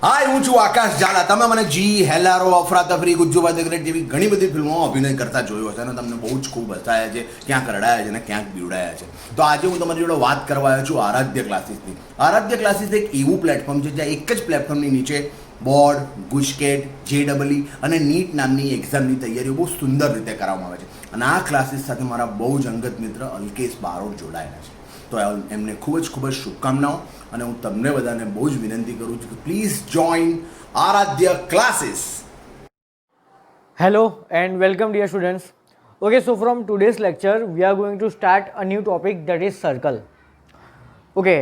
હાય, હું છું આકાશ ઝાલા. તમે મને જી, હેલારો, અફરાતફરી, ગુજ્જુભાઈ ધ ગ્રેટ જેવી ઘણી બધી ફિલ્મોમાં અભિનય કરતા જોયો હશે અને તમને બહુ જ ખૂબ હસાયા છે, ક્યાંક રડાયા છે અને ક્યાંક બીવડાયા છે. તો આજે હું તમારી જોડે વાત કરવા આવ્યો છું આરાધ્ય ક્લાસીસની. આરાધ્ય ક્લાસીસ એક એવું પ્લેટફોર્મ છે જ્યાં એક જ પ્લેટફોર્મની નીચે બોર્ડ, ગુજકેટ, જેડબલઈ અને નીટ નામની એક્ઝામની તૈયારીઓ બહુ સુંદર રીતે કરવામાં આવે છે. અને આ ક્લાસીસ સાથે મારા બહુ જ અંગત મિત્ર અલ્કેશ બારોટ જોડાયેલા છે. તો એમને ખૂબ જ શુભકામનાઓ અને હું તમને બધાને બહુ જ વિનંતી કરું છું કે please join Aaradhya classes. Hello and welcome dear students. Okay, so from today's lecture we are going to start a new topic that is circle. Okay,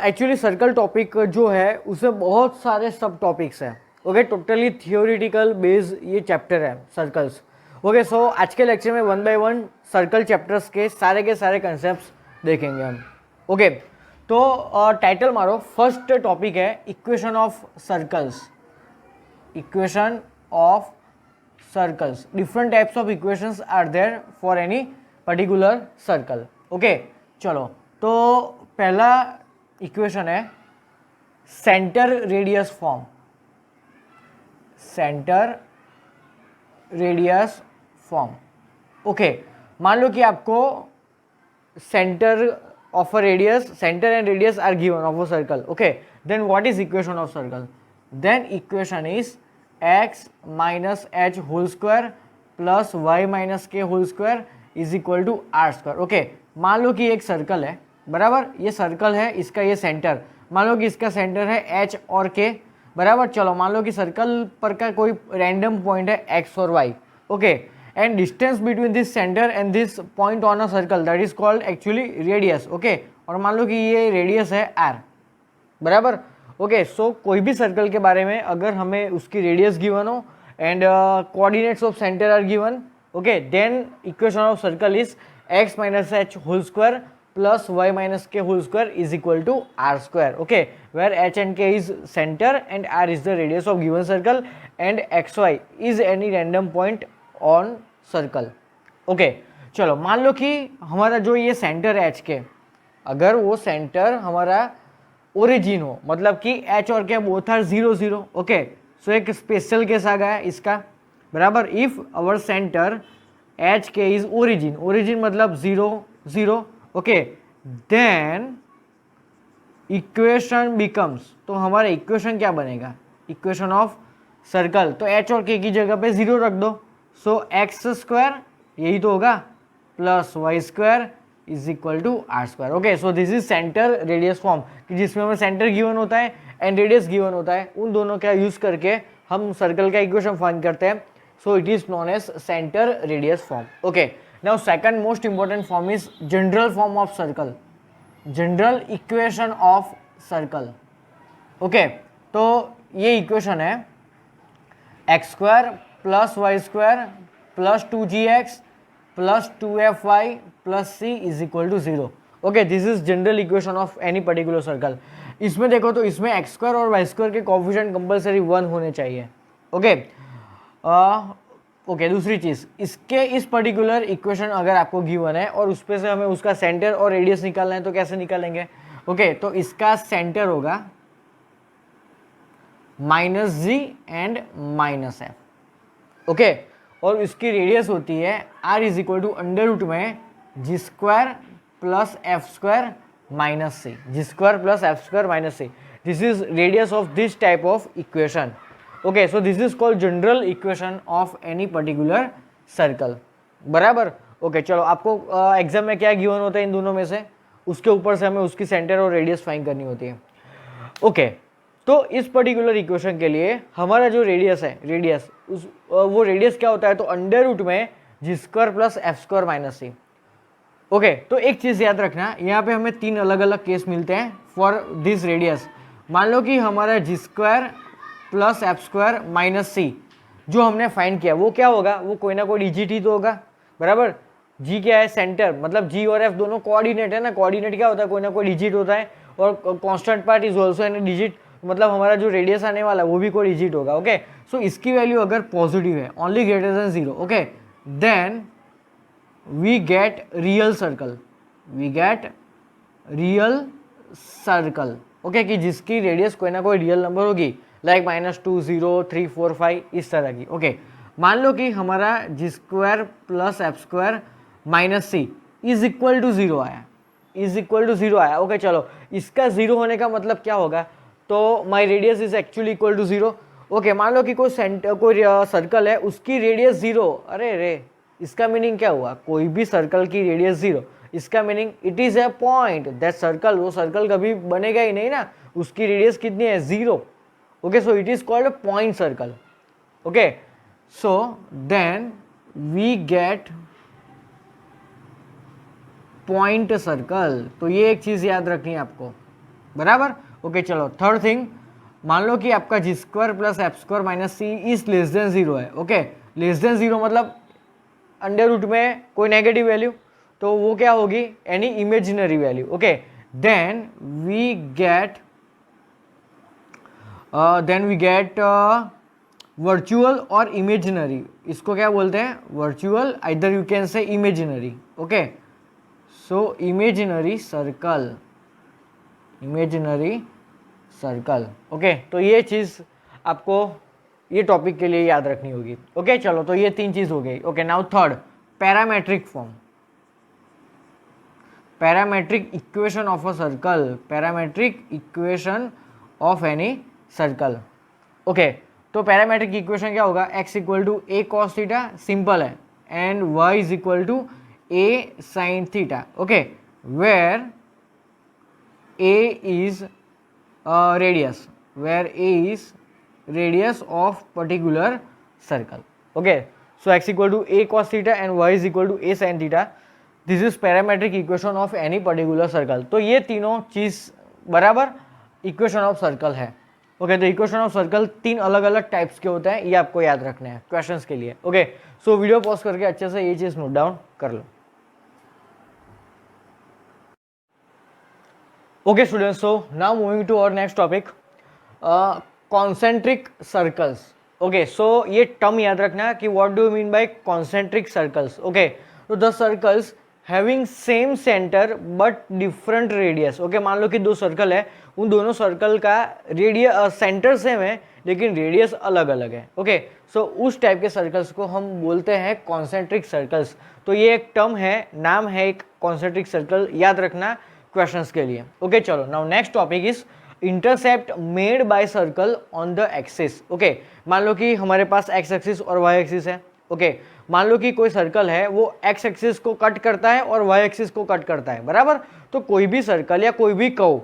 actually circle topic जो है उसमें बहुत सारे सब टॉपिक्स हैं. ओके, टोटली थियोरिटिकल बेस ये chapter है circles. Okay, सो आज के लेक्चर में one by one circle chapters के सारे कंसेप्ट देखेंगे हम. ओके, तो टाइटल मारो. फर्स्ट टॉपिक है equation of circles. Equation of circles. Different types of equations are there for any particular circle. Okay, चलो तो पहला इक्वेशन है centre radius form. Centre radius form. Okay, मान लो कि आपको centre of a radius, centre and radius are given of a circle. Okay, then what is equation of circle? Then equation is x minus h whole square plus y minus k whole square is equal to are square. Okay, मान लो कि एक circle है, बराबर. ये circle है, इसका ये सेंटर, मान लो कि इसका सेंटर है h और k, बराबर. चलो मान लो कि सर्कल पर का कोई रैंडम पॉइंट है x और y. Okay, and distance between this centre and this point on a circle that is called actually radius. Okay, और मान लो कि ये रेडियस है r, बराबर. ओके, सो कोई भी सर्कल के बारे में अगर हमें उसकी रेडियस गिवन हो and coordinates of centre are given, okay, then equation of circle is x minus h whole square plus y minus k whole square is equal to are square. Okay, where h and k is centre and r is the radius of given circle and xy is any random point on circle. Okay, चलो मान लो कि हमारा जो ये centre है h के, अगर वो सेंटर हमारा ओरिजिन हो, मतलब कि h और k बोथ आर 0 0. ओके, सो एक स्पेशल केस आ गया इसका, बराबर. If our centre h k is origin, origin मतलब 0 0. ओके, देन इक्वेशन बिकम्स, तो हमारा इक्वेशन क्या बनेगा? Equation of circle. तो h और k की जगह पे 0 रख दो. सो एक्स स्क्वायर यही तो होगा plus Y square is equal to are square. Okay, so this is centre radius form, कि जिसमें हमें सेंटर गिवन होता है एंड रेडियस गिवन होता है. उन दोनों का यूज करके हम सर्कल का इक्वेशन फाइंड करते हैं. So it is known as centre radius form. Okay, now second most important form is general form of circle, general equation of circle. Okay, तो ये इक्वेशन है x square plus Y square plus 2gx plus 2fy plus c is equal to 0. Okay, this is general equation of any particular circle. इसमें देखो तो इसमें X square और Y square के coefficient compulsory 1 होने चाहिए. ओके, ओके, दूसरी चीज़, इसके इस पर्टिकुलर इक्वेशन अगर आपको गिवन है और उस पर से हमें उसका सेंटर और रेडियस निकालना है तो कैसे निकालेंगे? ओके, तो इसका सेंटर होगा minus g and minus f. Okay, और इसकी रेडियस होती है r is equal to under root में g square plus f square minus c, g square plus f square minus c. This is radius of this type of equation. Okay, so this is called general equation of any particular circle, बराबर. Okay, चलो आपको exam में क्या given होता है इन दोनों में से, उसके ऊपर से हमें उसकी सेंटर और रेडियस फाइंड करनी होती है. ओके, तो इस पर्टिकुलर इक्वेशन के लिए हमारा जो रेडियस है, रेडियस वो रेडियस क्या होता है? तो अंडर रूट में g square plus f square minus c. Okay, तो एक चीज़ याद रखना, यहाँ पे हमें 3 अलग अलग केस मिलते हैं फॉर दिस रेडियस. मान लो कि हमारा g square plus f square minus c जो हमने फाइंड किया वो क्या होगा? वो कोई ना कोई डिजिट ही तो होगा, बराबर. जी क्या है? सेंटर, मतलब जी और एफ दोनों कोऑर्डिनेट है ना. कोऑर्डिनेट क्या होता है? कोई ना कोई डिजिट होता है. और constant part is also an digit, मतलब हमारा जो रेडियस आने वाला है वो भी कोई डिजिट होगा. ओके, सो इसकी वैल्यू अगर पॉजिटिव है, only greater than 0, okay, then we get real circle, we get real circle. Okay, कि जिसकी रेडियस कोई ना कोई रियल नंबर होगी. लाइक -2 0 3 4 5 इस तरह की। ओके, मान लो कि हमारा g square plus f square minus c is equal to 0 आया, इज इक्वल टू 0 आया। ओके चलो, इसका 0 होने का मतलब क्या होगा, तो my radius is actually equal to 0। Okay, मान लो कि कोई सर्कल है, उसकी रेडियस 0। अरे रे, इसका मीनिंग क्या हुआ, कोई भी सर्कल की रेडियस 0, इसका meaning it is a point that circle, वो सर्कल कभी बनेगा ही नहीं ना, उसकी रेडियस कितनी है, 0। Okay, so it is called point circle. Okay, so then we get point circle. तो ये एक चीज याद रखनी है आपको, बराबर। ओके चलो, थर्ड थिंग, मान लो कि आपका g square plus f square minus c is less than 0 है। ओके, लेस देन 0 मतलब अंडर रूट में कोई नेगेटिव वैल्यू, तो वो क्या होगी, any imaginary value. Okay, then we get virtual और इमेजिनरी। इसको क्या बोलते हैं, virtual, either you can say imaginary. Okay, so imaginary circle, imaginary circle. Okay, तो ये चीज़ आपको ये टॉपिक के लिए याद रखनी होगी। ओके चलो, तो ये 3 चीज़ हो गई। Okay, now third, parametric form, parametric equation of a circle, parametric equation of any circle. Okay, तो पैरामेट्रिक इक्वेशन क्या होगा, x equal to a cos theta, simple है, and y is equal to a sine theta. Okay, where a is radius, where a is radius of particular circle. Okay, so x equal to a cos theta and y is equal to a sin theta. This is parametric equation of any particular circle. तो ये तीनों चीज बराबर equation of circle है। Okay, तो equation of circle 3 अलग अलग types के होते हैं, ये आपको याद रखने हैं क्वेश्चंस के लिए। ओके, सो वीडियो पॉज करके अच्छे से ये चीज नोट डाउन कर लो। Okay students, so now moving to our next topic, concentric circles. Okay, so ये टर्म याद रखना कि what do you mean by concentric circles. Okay, so the circles having same center but different radius. Okay, मान लो कि 2 circle है, उन दोनों सर्कल का रेडियस सेंटर सेम है लेकिन रेडियस अलग अलग है। ओके, सो उस टाइप के सर्कल्स को हम बोलते हैं कॉन्सेंट्रिक सर्कल्स। तो ये एक टर्म है, नाम है एक कॉन्सेंट्रिक सर्कल, याद रखना क्वेश्चंस के लिए। ओके चलो, now next topic is intercept made by circle on the axis. Okay, मान लो कि हमारे पास एक्स एक्सिस और वाई एक्सिस है। ओके, मान लो कि कोई सर्कल है, वो एक्स एक्सिस को कट करता है और वाई एक्सिस को कट करता है, बराबर। तो कोई भी सर्कल या कोई भी कर्व,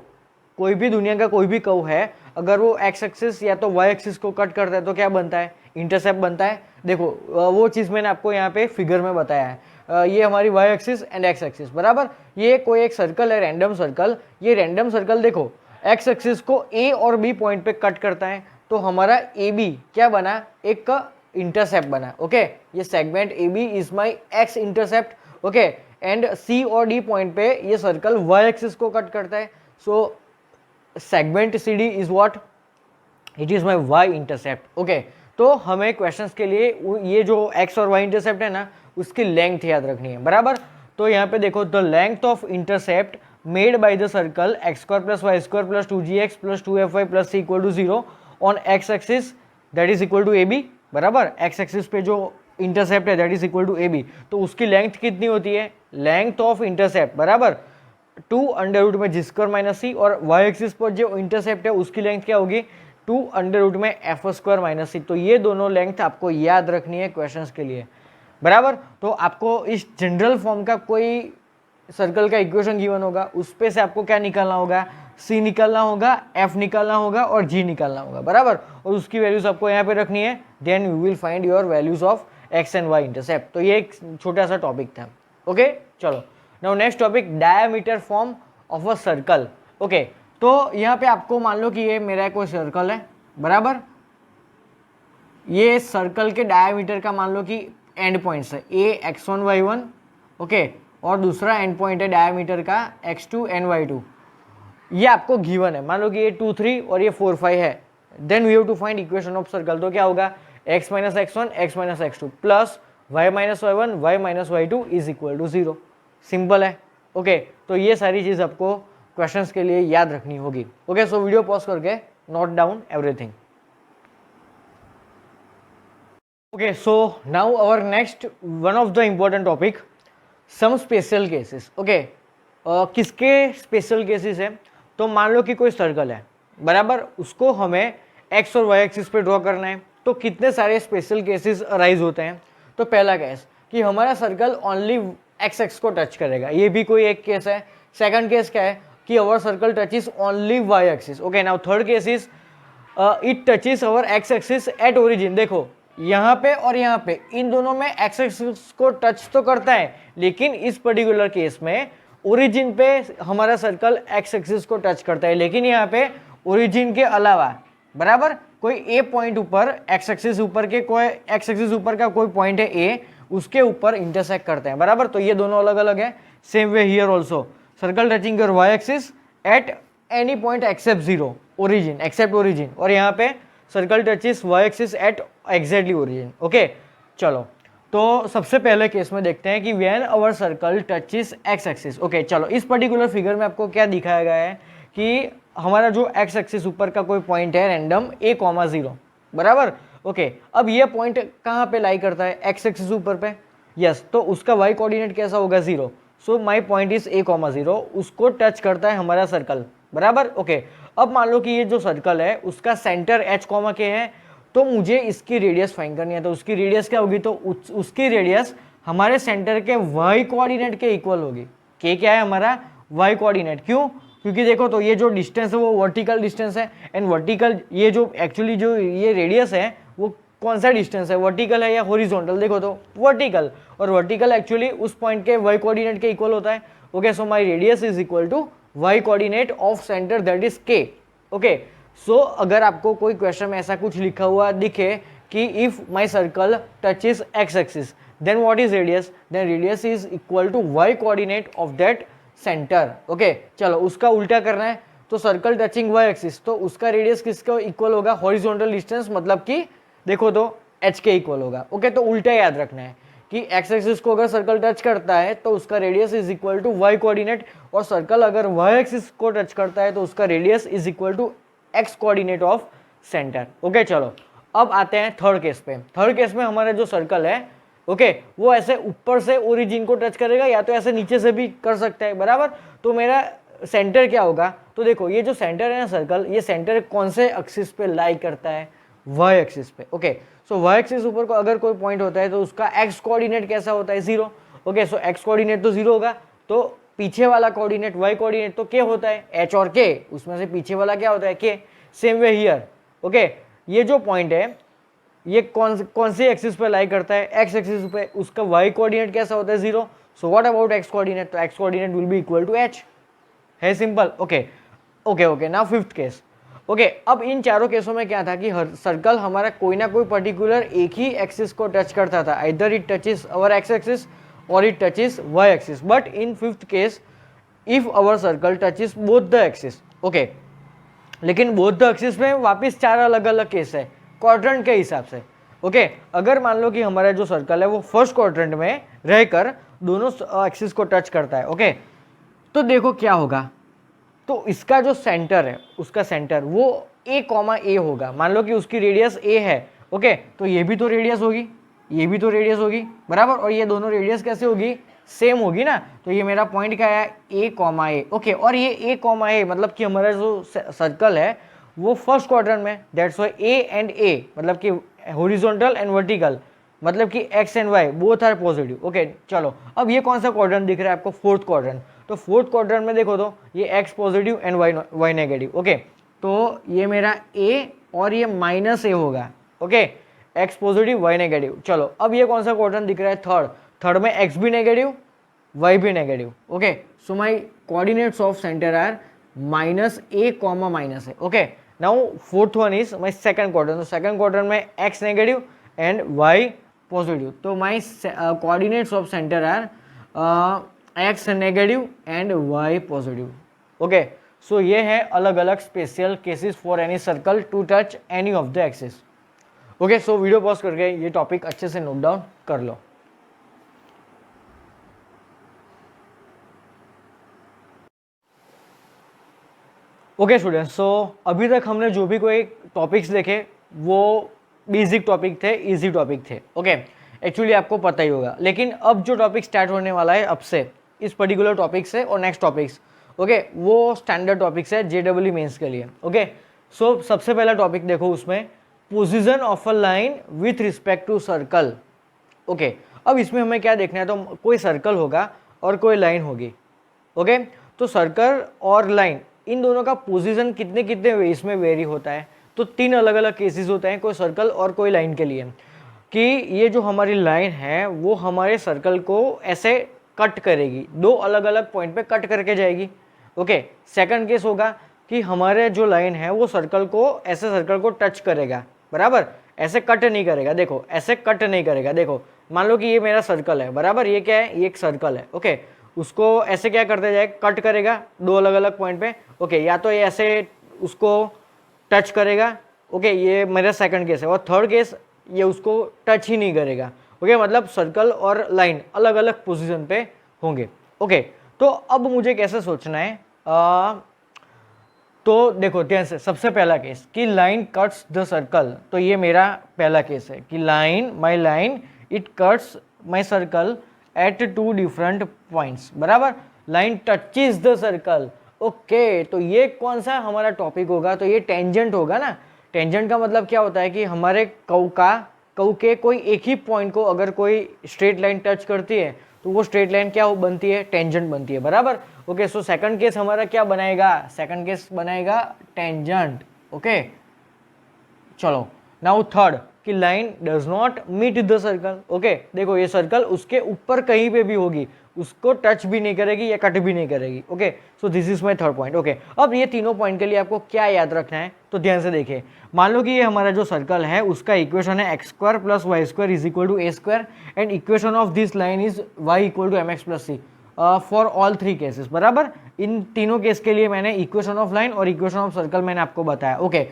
कोई भी दुनिया का कोई भी कर्व है, अगर वो एक्स एक्सिस या तो वाई एक्सिस को कट करता है तो क्या बनता है, इंटरसेप्ट बनता है। देखो वो चीज़ मैंने आपको यहाँ पे फिगर में बताया है, ये हमारी Y axis and X axis, बराबर। ये कोई एक सर्कल है, रैंडम सर्कल, ये रैंडम सर्कल देखो एक्स एक्सिस को ए और बी पॉइंट पे कट करता है, तो हमारा ए बी क्या बना, एक इंटरसेप्ट बना। ओके, ये segment A B is my x intercept. Okay, and C और डी पॉइंट पे ये सर्कल वाई एक्सिस को कट करता है, so segment C D is what, it is my y intercept. Okay, तो हमें क्वेश्चंस के लिए ये जो एक्स और वाई इंटरसेप्ट है ना, उसकी लेंथ याद रखनी है, बराबर। तो यहाँ पे देखो, the length of intercept made by the circle X square plus Y square plus 2gx plus 2fy plus c equal to 0 on X axis that is equal to A B, बराबर। X axis पे जो intercept है that is equal to A B, तो उसकी length कितनी होती है, length of intercept बराबर 2 अंडर रूट में जी स्क्वायर माइनस सी, और वाई एक्सिस पर जो इंटरसेप्ट है उसकी लेंथ क्या होगी, 2 अंडर रूट में एफ स्क्वायर माइनस सी। तो ये दोनों लेंथ आपको याद रखनी है क्वेश्चंस के लिए, बराबर। तो आपको इस जनरल फॉर्म का कोई सर्कल का इक्वेशन गिवन होगा, उस पे से आपको क्या निकालना होगा, सी निकालना होगा, एफ निकालना होगा और जी निकालना होगा, बराबर। और उसकी वैल्यूज आपको यहाँ पे रखनी है, then you will find your values of X and Y intercept. तो ये एक छोटा सा टॉपिक था। ओके चलो, now next topic, diameter form of a circle. Okay, तो यहाँ पे आपको मान लो कि ये मेरा कोई सर्कल है, बराबर। ये सर्कल के डायमीटर का मान लो कि एंड पॉइंट्स है ए x1 y1, ओके, और दूसरा एंड पॉइंट है डायमीटर का x2 and y2। ये आपको गिवन है, मान लो कि ये 2 3 और ये 4 5 है, then we have to find equation of circle. तो क्या होगा, x minus x1 x minus x2 plus y minus y1 y minus y2 is equal to 0। Simple है। ओके, तो ये सारी चीज़ आपको क्वेश्चंस के लिए याद रखनी होगी। ओके, सो वीडियो पॉज करके note down everything. Okay, so now our next one of the important topic, some special cases. Okay, किसके स्पेशल केसेस है? तो मान लो कि कोई सर्कल है, बराबर, उसको हमें एक्स और वाई एक्सिस पे ड्रॉ करना है, तो कितने सारे स्पेशल केसेस अराइज होते हैं? तो पहला केस कि हमारा सर्कल ओनली एक्स एक्स को टच करेगा, ये भी कोई एक केस है. सेकंड केस क्या है कि our circle touches only y axis. Okay, now third case is it touches our x axis at origin. देखो यहाँ पे और यहाँ पे इन दोनों में एक्स एक्सिस को टच तो करता है, लेकिन इस पर्टिकुलर केस में ओरिजिन पे हमारा सर्कल एक्स एक्सिस को टच करता है, लेकिन यहाँ पे ओरिजिन के अलावा, बराबर, कोई ए पॉइंट ऊपर एक्स एक्सिस ऊपर के कोई एक्स एक्सिस ऊपर का कोई पॉइंट है ए, उसके ऊपर इंटरसेक्ट करते हैं, बराबर. तो ये दोनों अलग अलग है. Same way here also, circle touching your Y axis at any point except zero origin, except origin, और यहाँ पे circle touches Y axis at exactly origin. Okay, चलो तो सबसे पहले केस में देखते हैं कि when our circle touches X axis. Okay, चलो इस पर्टिकुलर फिगर में आपको क्या दिखाया गया है कि हमारा जो एक्स एक्सिस ऊपर का कोई पॉइंट है रैंडम a,0, बराबर. ओके, अब ये पॉइंट कहाँ पे लाई करता है? एक्स एक्सिस ऊपर पे. यस, तो उसका वाई कोऑर्डिनेट कैसा होगा? 0. सो माई पॉइंट इज a,0, उसको टच करता है हमारा सर्कल, बराबर. ओके, अब मान लो कि ये जो सर्कल है उसका सेंटर h, के है, तो मुझे इसकी रेडियस फाइंड करनी है. तो उसकी रेडियस क्या होगी? तो उसकी रेडियस हमारे सेंटर के वाई कोऑर्डिनेट के इक्वल होगी. के क्या है? हमारा वाई कोऑर्डिनेट. क्यों? क्योंकि देखो तो ये जो डिस्टेंस है वो वर्टिकल डिस्टेंस है, एंड वर्टिकल ये जो एक्चुअली जो ये रेडियस है वो कौन सा डिस्टेंस है? वर्टिकल है या हॉरिजॉन्टल? देखो तो वर्टिकल, और वर्टिकल एक्चुअली उस पॉइंट के वाई कोऑर्डिनेट के इक्वल होता है. Okay, so my radius is equal to Y coordinate of centre, that is K. Okay, सो अगर आपको कोई क्वेश्चन में ऐसा कुछ लिखा हुआ दिखे कि if my circle touches X axis then what is radius? Then radius is equal to Y coordinate of that centre. Okay, चलो उसका उल्टा करना है, तो सर्कल टचिंग वाई एक्सिस, तो उसका रेडियस किसका इक्वल होगा? हॉरिजॉन्टल डिस्टेंस, मतलब कि देखो तो h के इक्वल होगा. ओके, तो उल्टा याद रखना है कि एक्स एक्सिस को अगर सर्कल टच करता है तो उसका radius is equal to Y coordinate, और सर्कल अगर वाई एक्सिस को टच करता है तो उसका radius is equal to X coordinate of centre. Okay, चलो अब आते हैं थर्ड केस पे. थर्ड केस में हमारा जो सर्कल है, ओके, वो ऐसे ऊपर से ओरिजिन को टच करेगा या तो ऐसे नीचे से भी कर सकता है, बराबर. तो मेरा सेंटर क्या होगा? तो देखो ये जो सेंटर है ना सर्कल, ये सेंटर कौन से एक्सिस पे लाई करता है? वाई एक्सिस पे. ओके, सो वाई एक्सिस ऊपर को अगर कोई पॉइंट होता है तो उसका एक्स कोऑर्डिनेट कैसा होता है? 0. ओके, सो एक्स कोऑर्डिनेट तो 0 होगा, तो पीछे वाला कोऑर्डिनेट वाई कोऑर्डिनेट तो के होता है, एच और के, उसमें से पीछे वाला क्या होता है? के. Same way here. ओके, ये जो पॉइंट है ये कौन सी एक्सिस पे लाई करता है? एक्स एक्सिस पे. उसका वाई कोऑर्डिनेट कैसा होता है? 0. So what about x coordinate? तो x coordinate will be equal to h. है simple. Okay okay okay, now fifth case. Okay, अब इन चारों केसों में क्या था कि सर्कल हमारा कोई ना कोई पर्टिकुलर एक ही एक्सिस को टच करता था, either it touches our x axis और it touches Y axis. But in fifth case if our circle touches both the axis. Okay, लेकिन बोथ द एक्सिस में वापस चार अलग अलग केस है क्वाड्रेंट के हिसाब से. ओके, अगर मान लो कि हमारा जो सर्कल है वो फर्स्ट क्वाड्रेंट में रहकर दोनों एक्सिस को टच करता है. ओके, तो देखो क्या होगा, तो इसका जो सेंटर है उसका सेंटर वो a,a होगा. मान लो कि उसकी रेडियस a है. ओके, तो ये भी तो रेडियस होगी, ये भी तो रेडियस होगी, बराबर, और ये दोनों रेडियस कैसे होगी? सेम होगी ना. तो ये मेरा पॉइंट क्या है? a,a. ओके, और ये a,a मतलब कि हमारा जो सर्कल है वो फर्स्ट क्वाड्रेंट में, that's why a and a मतलब कि हॉरिजॉन्टल एंड वर्टिकल, मतलब कि x and y both are positive. Okay, चलो अब ये कौन सा क्वाड्रेंट दिख रहा है आपको? Fourth quadrant. तो फोर्थ क्वाड्रेंट में देखो तो ये x positive and y negative. Okay, तो ये मेरा a और ये -a होगा. Okay, x positive y negative. चलो अब ये कौन सा क्वाड्रेंट दिख रहा है? थर्ड. थर्ड में x भी नेगेटिव y भी negative. Okay, so my coordinates of centre are -a, okay. Now fourth one is my second quadrant. तो सेकंड क्वाड्रेंट में x negative and y positive. तो my coordinates of centre are x negative and y positive. Okay, so ये है अलग अलग special cases for any circle to touch any of the axis. Okay, so video pause करके ये topic अच्छे से note down कर लो. ओके स्टूडेंट्स, सो अभी तक हमने जो भी कोई टॉपिक्स देखे वो बेसिक टॉपिक थे, इजी टॉपिक थे, ओके। एक्चुअली आपको पता ही होगा, लेकिन अब जो टॉपिक स्टार्ट होने वाला है अब से, इस पर्टिकुलर टॉपिक से और नेक्स्ट टॉपिक्स, ओके, वो स्टैंडर्ड टॉपिक्स है JEE मेंस के लिए, ओके। सो सबसे पहला टॉपिक देखो, उसमें position of a line with respect to circle, okay. अब इसमें हमें क्या देखना है, तो कोई सर्कल होगा और कोई लाइन होगी, ओके। तो सर्कल और लाइन इन दोनों का पोजीशन कितने कितने वेज में वेरी होता है, तो 3 अलग अलग केसेस होते हैं, कोई सर्कल और कोई लाइन के लिए, कि ये जो हमारी लाइन है वो हमारे सर्कल को ऐसे कट करेगी, 2 अलग अलग पॉइंट पे कट करके जाएगी, ओके। सेकंड केस होगा कि हमारे जो लाइन है वो सर्कल को ऐसे सर्कल को टच करेगा, बराबर, ऐसे कट नहीं करेगा, देखो ऐसे कट नहीं करेगा, देखो मान लो कि ये मेरा सर्कल है, बराबर, ये क्या है, ये एक सर्कल है, ओके। उसको ऐसे क्या करते जाएगा, कट करेगा 2 अलग अलग पॉइंट पे, ओके। या तो ये ऐसे उसको टच करेगा, ओके, ये मेरा सेकंड केस है। और थर्ड केस, ये उसको टच ही नहीं करेगा, ओके, मतलब सर्कल और लाइन अलग अलग पोजीशन पे होंगे, ओके। तो अब मुझे कैसे सोचना है, तो देखो ध्यान से, सबसे पहला केस कि लाइन कट्स द सर्कल, तो ये मेरा पहला केस है कि my line it cuts my circle at 2 different points, बराबर, line touches the circle, okay. तो ये कौन सा हमारा टॉपिक होगा, तो ये टेंजेंट होगा ना। टेंजेंट का मतलब क्या होता है कि हमारे कर्व के कोई एक ही पॉइंट को अगर कोई स्ट्रेट लाइन टच करती है तो वो स्ट्रेट लाइन क्या बनती है, टेंजेंट बनती है, बराबर, ओके। सो सेकंड केस हमारा क्या बनाएगा, सेकंड केस बनाएगा टेंजेंट, ओके। चलो नाउ थर्ड कि line does not meet the circle, okay. देखो ये सर्कल उसके ऊपर कहीं पे भी होगी, उसको टच भी नहीं करेगी या कट भी नहीं करेगी, okay. So this is my third point, okay. अब ये तीनों पॉइंट के लिए आपको क्या याद रखना है, तो ध्यान से देखिए, मान लो कि ये हमारा जो सर्कल है उसका इक्वेशन है x² + y² = a² and equation of this line is y = mx + c for all 3 cases, बराबर। इन तीनों केस के लिए मैंने इक्वेशन ऑफ लाइन और इक्वेशन ऑफ सर्कल मैंने आपको बताया, ओके।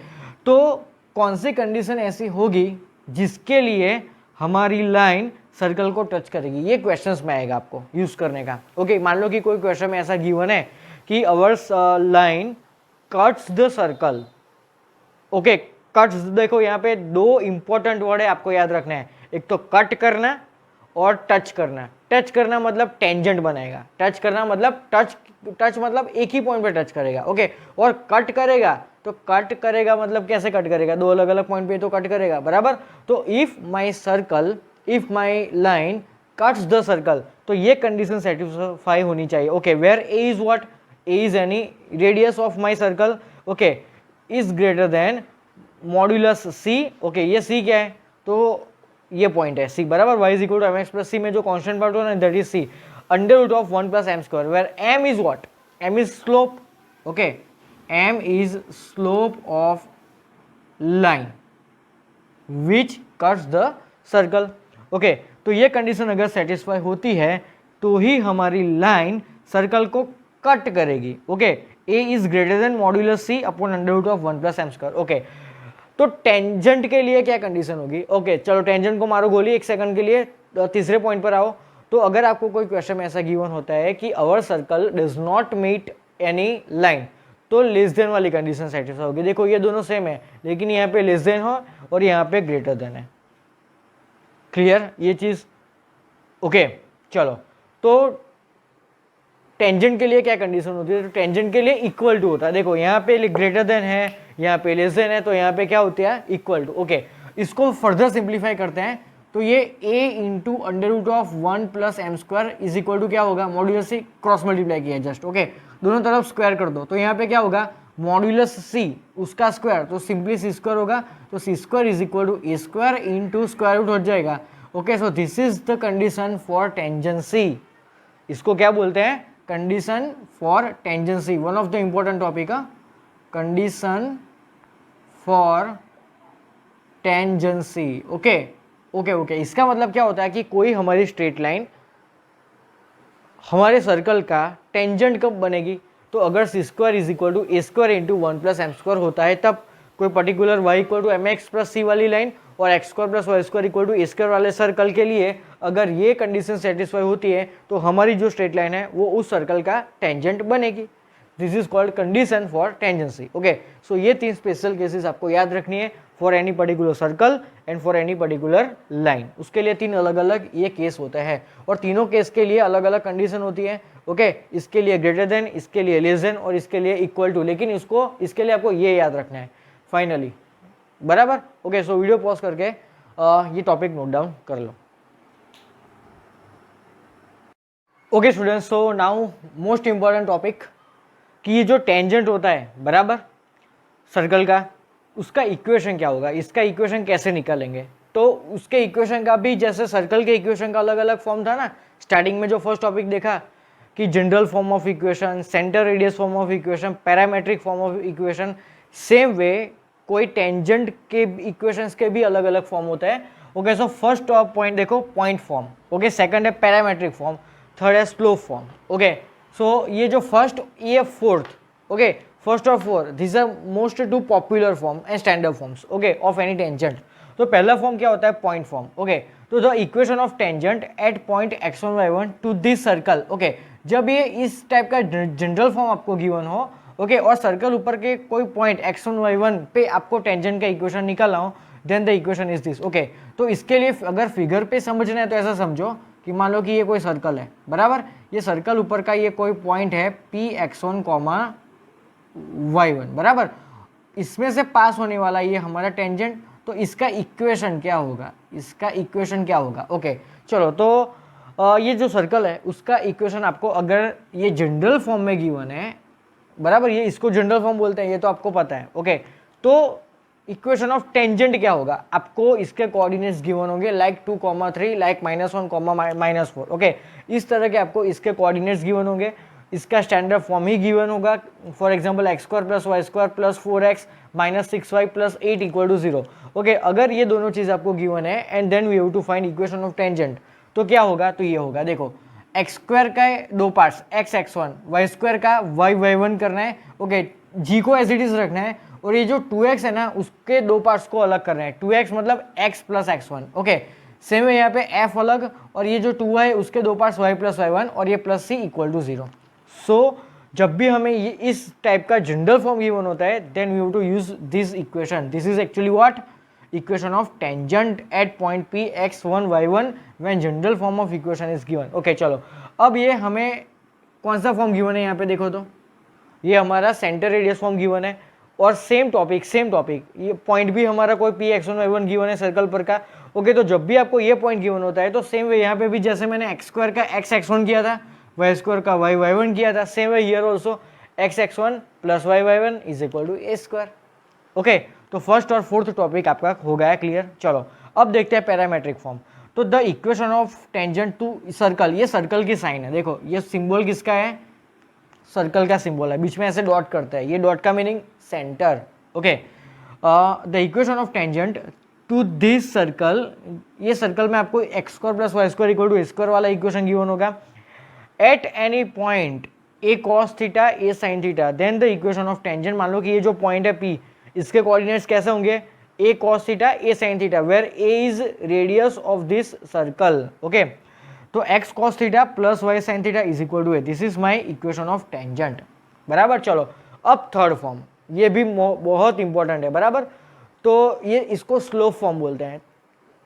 तो कौन सी कंडीशन ऐसी होगी जिसके लिए हमारी लाइन सर्कल को टच करेगी, ये क्वेश्चंस में आएगा आपको यूज करने का, ओके। मान लो कि कोई क्वेश्चन में ऐसा गिवन है कि अवर line cuts the circle, okay. Cuts, देखो यहाँ पे 2 इंपॉर्टेंट वर्ड है, आपको याद रखना है, एक तो कट करना और टच करना। टच करना मतलब टेंजेंट बनाएगा, टच करना मतलब टच मतलब एक ही पॉइंट पे टच करेगा, ओके। और कट करेगा, तो कट करेगा मतलब कैसे कट करेगा, 2 अलग अलग पॉइंट पे तो कट करेगा, बराबर। तो if my line cuts the circle, तो ये कंडीशन सेटिस्फाई होनी चाहिए, okay. Where A is what, A is any radius of my circle, okay, is greater than modulus C, okay. ये सी क्या है, तो ये पॉइंट है सी, बराबर। y = mx + c में जो कांस्टेंट पार्ट हो ना, that is c, √of 1 + m², where m is what, m is slope, okay. m is slope of line which cuts the circle, okay. तो ये कंडीशन अगर सेटिस्फाई होती है तो ही हमारी लाइन सर्कल को कट करेगी, okay. a is greater than modulus c upon √of 1 + m², okay. तो टेंजेंट के लिए क्या कंडीशन होगी, ओके। चलो टेंजेंट को मारो गोली 1 सेकंड के लिए, तीसरे पॉइंट पर आओ। तो अगर आपको कोई क्वेश्चन में ऐसा गिवन होता है कि our circle does not meet any line, तो लेस देन वाली कंडीशन सेटिस्फाई होगी। देखो ये दोनों सेम है, लेकिन यहाँ पे लेस देन हो और यहाँ पे ग्रेटर देन है, क्लियर ये चीज, ओके। चलो तो टेंजेंट के लिए क्या कंडीशन होती है, तो टेंजेंट के लिए इक्वल टू होता है। देखो यहाँ पे ग्रेटर देन है, यहाँ पे लेस देन है, तो यहाँ पे क्या होती है, इक्वल टू, ओके। इसको फर्दर सिंप्लीफाई करते हैं, तो ये a × √of 1 + m² is equal to क्या होगा, मॉड्यूलस c क्रॉस मल्टीप्लाई किया जस्ट, ओके। दोनों तरफ स्क्वायर कर दो, तो यहाँ पे क्या होगा, मॉड्यूलस c उसका स्क्वायर, तो सिंपली c² होगा, तो c² = a² × स्क्वायर रूट हो जाएगा, okay. So this is the condition for tangency, इसको क्या बोलते हैं, condition for tangency, one of the important topic है condition for tangency, okay okay okay. इसका मतलब क्या होता है कि कोई हमारी स्ट्रेट लाइन हमारे सर्कल का टेंजेंट कब बनेगी, तो अगर c² = a² × 1 + m² होता है तब कोई पर्टिकुलर y = mx + c वाली लाइन और x² + y² = a² वाले सर्कल के लिए अगर ये कंडीशन सेटिस्फाई होती है तो हमारी जो स्ट्रेट लाइन है वो उस सर्कल का टेंजेंट बनेगी। This is called condition for tangency. Okay, so ये 3 स्पेशल केसेस आपको याद रखनी है for any particular circle and for any particular line. उसके लिए 3 अलग अलग ये केस होते हैं और तीनों केस के लिए अलग अलग कंडीशन होती है. ओके, इसके लिए ग्रेटर देन, इसके लिए लेस देन और इसके लिए इक्वल टू. लेकिन इसके लिए आपको ये याद रखना है फाइनली. बराबर. ओके, सो वीडियो पॉज करके ये टॉपिक नोट डाउन कर लो. Okay students, so now most important topic कि ये जो टेंजेंट होता है बराबर सर्कल का, उसका इक्वेशन क्या होगा, इसका इक्वेशन कैसे निकालेंगे. तो उसके इक्वेशन का भी जैसे सर्कल के इक्वेशन का अलग अलग फॉर्म था ना, स्टार्टिंग में जो फर्स्ट टॉपिक देखा कि general form of equation, centre radius form of equation, parametric form of equation, same way कोई टेंजेंट के इक्वेशंस के भी अलग अलग फॉर्म होता है. ओके, सो फर्स्ट पॉइंट देखो पॉइंट फॉर्म. ओके, सेकंड है पैरामेट्रिक फॉर्म, थर्ड है स्लोप फॉर्म. ओके, सो ये जो फर्स्ट, ये फोर्थ. ओके, फर्स्ट और fourth, this are most two popular form and standard forms. Okay, of any tangent. तो पहला form क्या होता है, पॉइंट फॉर्म. ओके, तो the equation of tangent at point x1 y1 to this circle. Okay, जब ये इस टाइप का जनरल फॉर्म आपको गिवन हो, ओके, और सर्कल ऊपर के कोई पॉइंट x1 y1 पे आपको टेंजेंट का इक्वेशन निकालना हो, then the equation is this. Okay, तो इसके लिए अगर फिगर पे समझना है तो ऐसा समझो कि मान लो कि ये कोई सर्कल है बराबर. ये सर्कल ऊपर का ये कोई पॉइंट है Px1, y1 बराबर. इसमें से पास होने वाला ये हमारा टेंजेंट. तो इसका इक्वेशन क्या होगा, इसका इक्वेशन क्या होगा. ओके, चलो, तो ये जो सर्कल है उसका इक्वेशन आपको अगर ये जनरल फॉर्म में गिवन है बराबर, ये इसको जनरल फॉर्म बोलते हैं, ये तो आपको पता है. ओके, तो इक्वेशन ऑफ टेंजेंट क्या होगा, आपको इसके कोऑर्डिनेट्स गिवन होंगे लाइक 2, 3, लाइक -1, -4. ओके, इस तरह के आपको इसके कोऑर्डिनेट्स गिवन होंगे. इसका स्टैंडर्ड फॉर्म ही गिवन होगा. For example x² + y² + 4x - 6y + 8 = 0. Okay, अगर ये दोनों चीज़ आपको गिवन है and then we have to find equation of tangent, तो क्या होगा, तो ये होगा. देखो, x² का दो पार्ट्स, x(x1), y² का y(y1) करना है. ओके, g को एज इट इज रखना है और ये जो 2x है ना उसके दो पार्ट्स को अलग करना है. 2x मतलब x + x1. ओके, सेम है यहाँ पे f अलग और ये जो 2 है उसके दो पार्ट्स y + y1 और ये +c = 0. सो जब भी हमें ये इस टाइप का जनरल फॉर्म गिवन होता है then we have to use this equation. This is actually what, equation of tangent at point P x1 y1 when general form of equation is given. Okay, चलो, अब ये हमें कौन सा form given है यहाँ पे देखो, तो ये हमारा सेंटर रेडियस फॉर्म गिवन है और सेम टॉपिक ये पॉइंट भी हमारा कोई P x1 y1 गिवन है सर्कल पर का. ओके, तो जब भी आपको ये पॉइंट गिवन होता है तो सेम वे यहाँ पे भी जैसे मैंने x² का x(x1) किया था, y² का y(y1) किया था, same way here also x(x1) + y(y1) = a². Okay, तो फर्स्ट और फोर्थ टॉपिक आपका हो गया क्लियर. चलो, अब देखते हैं पैरामेट्रिक फॉर्म. तो the equation of tangent to circle, ये सर्कल की साइन है. देखो, ये सिंबल किसका है, सर्कल का सिंबल है, बीच में ऐसे डॉट करता है, ये डॉट का meaning centre. Okay, the equation of tangent to this circle, ये सर्कल में आपको x² + y² = a² वाला इक्वेशन गिवन होगा. At any point a cos θ a sin θ, then the equation of tangent, मान लो कि ये जो पॉइंट है P, इसके कोऑर्डिनेट्स कैसे होंगे, a cos θ a sin θ, where a is radius of this circle. Okay, तो x cos θ + y sin θ = a. This is my equation of tangent बराबर. चलो, अब थर्ड फॉर्म, ये भी बहुत इंपॉर्टेंट है बराबर. तो ये इसको स्लोप फॉर्म बोलते हैं.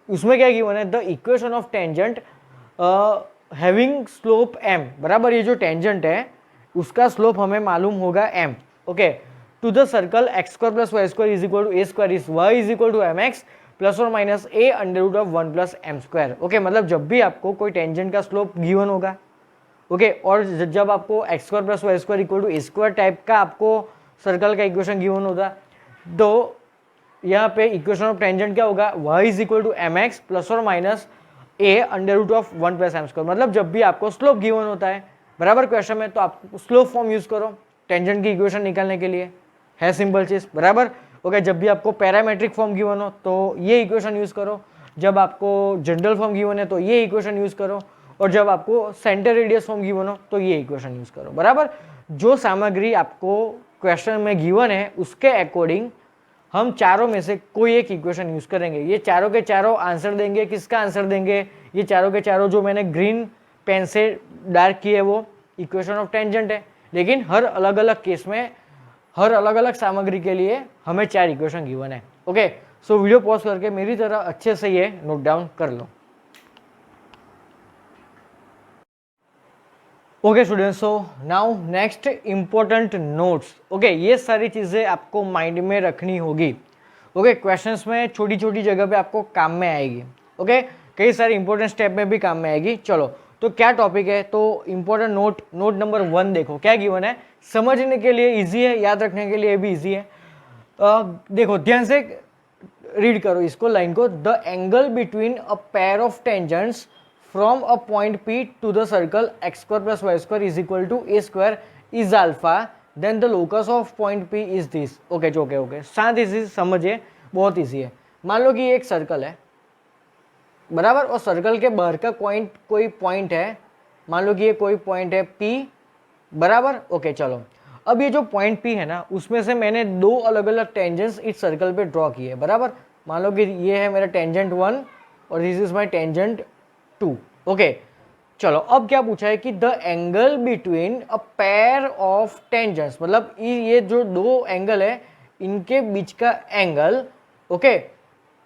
उसमें क्या गिवन है, the equation of tangent having slope m बराबर. ये जो टेंजेंट है उसका स्लोप हमें मालूम होगा m. Okay, to the circle x² + y² = a² is y = mx + or - a √1 + m². Okay, मतलब जब भी आपको कोई टेंजेंट का स्लोप गिवन होगा, ओके, और जब आपको x² + y² = a² टाइप का आपको सर्कल का इक्वेशन गिवन होगा, तो यहाँ पे इक्वेशन ऑफ टेंजेंट क्या होगा, y = mx + or - a √1 + m². मतलब जब भी आपको स्लोप गिवन होता है बराबर क्वेश्चन में, तो आप स्लोप फॉर्म यूज करो टेंजेंट की इक्वेशन निकालने के लिए, है सिंपल चीज बराबर. ओके, जब भी आपको पैरामेट्रिक फॉर्म गिवन हो तो ये इक्वेशन यूज करो, जब आपको जनरल फॉर्म गिवन है तो ये इक्वेशन यूज करो, और जब आपको सेंटर रेडियस फॉर्म गिवन हो तो ये इक्वेशन यूज करो बराबर. जो सामग्री आपको क्वेश्चन में गिवन है उसके अकॉर्डिंग हम चारों में से कोई एक इक्वेशन यूज करेंगे. ये चारों के चारों आंसर देंगे. किसका आंसर देंगे, ये चारों के चारों जो मैंने ग्रीन पेन से डार्क किए वो इक्वेशन ऑफ टेंजेंट है. लेकिन हर अलग अलग केस में हर अलग अलग सामग्री के लिए हमें 4 इक्वेशन गिवन है। ओके, सो वीडियो पॉज करके मेरी तरह अच्छे से ये नोट डाउन कर लो। Okay students, so now next important notes. Okay, ये सारी चीज़ें आपको माइंड में रखनी होगी। ओके, क्वेश्चंस में छोटी छोटी जगह पे आपको काम में आएगी। ओके, कई सारे इंपॉर्टेंट स्टेप में भी काम में आएगी। चलो, तो क्या टॉपिक है, तो इंपॉर्टेंट नोट नंबर 1 देखो क्या गिवन है। समझने के लिए इजी है, याद रखने के लिए भी इजी है। देखो ध्यान से रीड करो इसको, लाइन को। The angle between a pair of tangents from a point P to the circle x square plus y square is equal to a square is alpha, then the locus of point P is this. Okay, शांति से समझिए, बहुत easy है। मान लो कि ये एक सर्कल है, बराबर, और सर्कल के बाहर का कोई पॉइंट है, मान लो कि ये कोई पॉइंट है P, बराबर। ओके चलो, अब ये जो पॉइंट P है ना, उसमें से मैंने 2 अलग अलग टेंजेंट्स इस सर्कल पे ड्रॉ किए, बराबर। मान लो कि ये है मेरा टेंजेंट 1 और this is my tangent 2। Okay चलो, अब क्या पूछा है कि the angle between a pair of tangents, मतलब ये जो 2 एंगल है इनके बीच का angle, okay,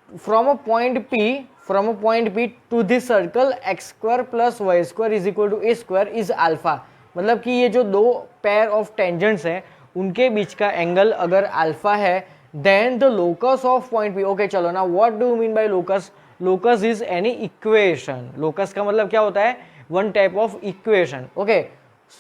from a point P to this circle x square plus Y square is equal to a square is alpha. मतलब कि ये जो 2 पेयर ऑफ टेंजेंट्स हैं उनके बीच का एंगल अगर अल्फा है, then the locus of point P। Okay चलो, ना what do you mean by locus? Locus is any equation. Locus का मतलब क्या होता है? One type of equation. Okay,